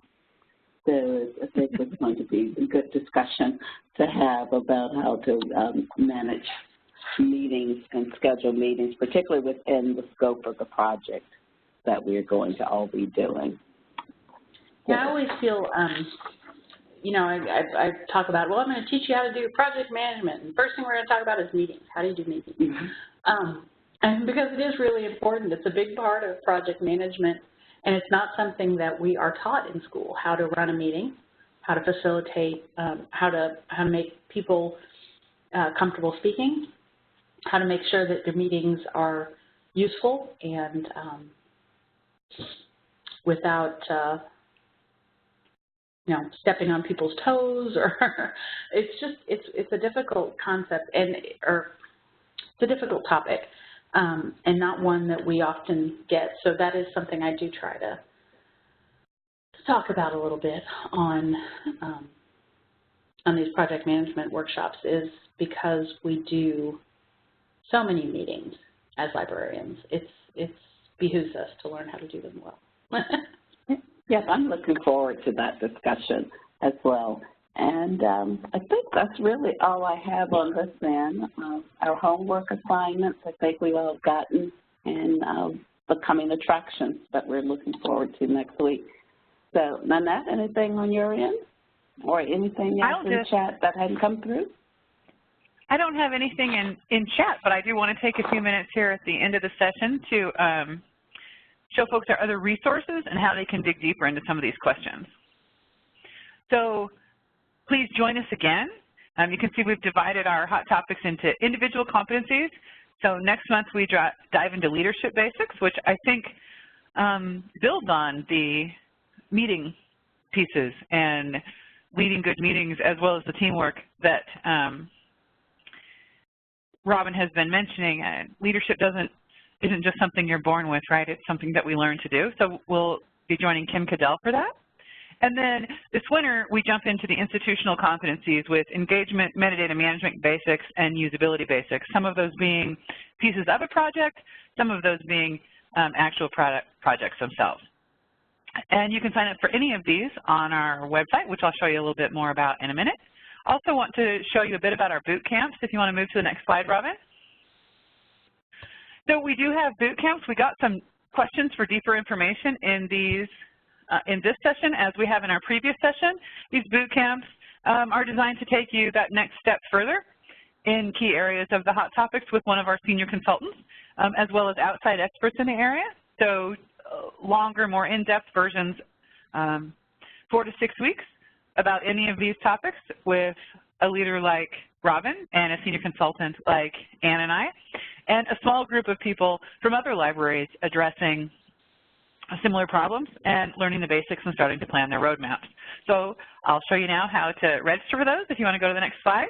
So I think it's going to be a good discussion to have about how to manage meetings and schedule meetings, particularly within the scope of the project that we're going to all be doing. Yeah, I always feel, you know, I talk about, well, I'm going to teach you how to do project management. And the first thing we're going to talk about is meetings. How do you do meetings? Mm-hmm. And because it is really important. It's a big part of project management, and it's not something that we are taught in school, how to run a meeting, how to facilitate, how to make people comfortable speaking, how to make sure that their meetings are useful and without, you know, stepping on people's toes, or it's just, it's a difficult concept, or it's a difficult topic, and not one that we often get. So that is something I do try to talk about a little bit on these project management workshops, is because we do so many meetings as librarians. It behooves us to learn how to do them well. Yes, I'm looking forward to that discussion as well. And I think that's really all I have on this end. Our homework assignments, I think we've all gotten, and the coming attractions that we're looking forward to next week. So, Nanette, anything on your end? Or anything else in chat that hadn't come through? I don't have anything in chat, but I do want to take a few minutes here at the end of the session to show folks our other resources and how they can dig deeper into some of these questions. So please join us again. You can see we've divided our hot topics into individual competencies. So next month we dive into leadership basics, which I think builds on the meeting pieces and leading good meetings, as well as the teamwork that Robin has been mentioning. Leadership isn't just something you're born with, right? It's something that we learn to do. So we'll be joining Kim Cadell for that. And then this winter, we jump into the institutional competencies with engagement, metadata management basics, and usability basics, some of those being pieces of a project, some of those being actual projects themselves. And you can sign up for any of these on our website, which I'll show you a little bit more about in a minute. Also want to show you a bit about our boot camps, if you want to move to the next slide, Robin. So we do have boot camps. We got some questions for deeper information in these in this session, as we have in our previous session. These boot camps are designed to take you that next step further in key areas of the hot topics with one of our senior consultants, as well as outside experts in the area. So longer, more in-depth versions, 4 to 6 weeks about any of these topics with a leader like Robin and a senior consultant like Ann and I, and a small group of people from other libraries addressing similar problems and learning the basics and starting to plan their roadmaps. So I'll show you now how to register for those if you want to go to the next slide.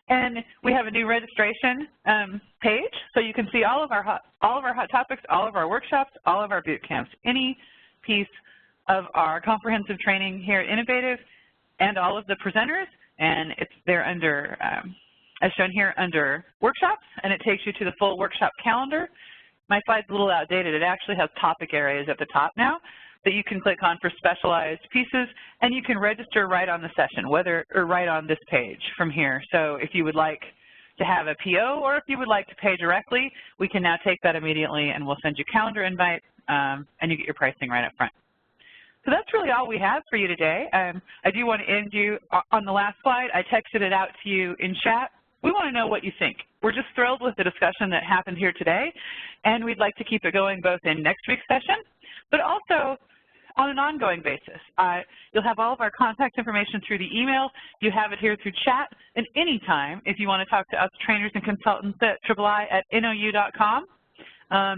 And we have a new registration page, so you can see all of our hot topics, all of our workshops, all of our boot camps, any piece of our comprehensive training here at Innovative, and all of the presenters, and they're under, as shown here, under workshops, and it takes you to the full workshop calendar. My slide's a little outdated. It actually has topic areas at the top now that you can click on for specialized pieces, and you can register right on the session, right on this page from here. So if you would like to have a PO, or if you would like to pay directly, we can now take that immediately, and we'll send you calendar invite, and you get your pricing right up front. So that's really all we have for you today. I do want to end you on the last slide. I texted it out to you in chat. We want to know what you think. We're just thrilled with the discussion that happened here today, and we'd like to keep it going both in next week's session, but also on an ongoing basis. You'll have all of our contact information through the email. You have it here through chat, and anytime if you want to talk to us trainers and consultants at III@nou.com.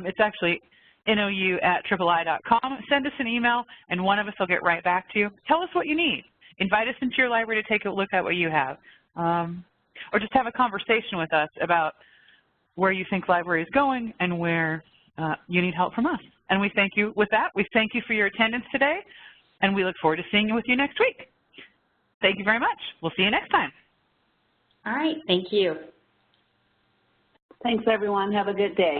It's actually nou@III.com. Send us an email, and one of us will get right back to you. Tell us what you need. Invite us into your library to take a look at what you have. Or just have a conversation with us about where you think library is going and where you need help from us. And we thank you with that. We thank you for your attendance today, and we look forward to seeing you with you next week. Thank you very much. We'll see you next time. All right. Thank you. Thanks, everyone. Have a good day.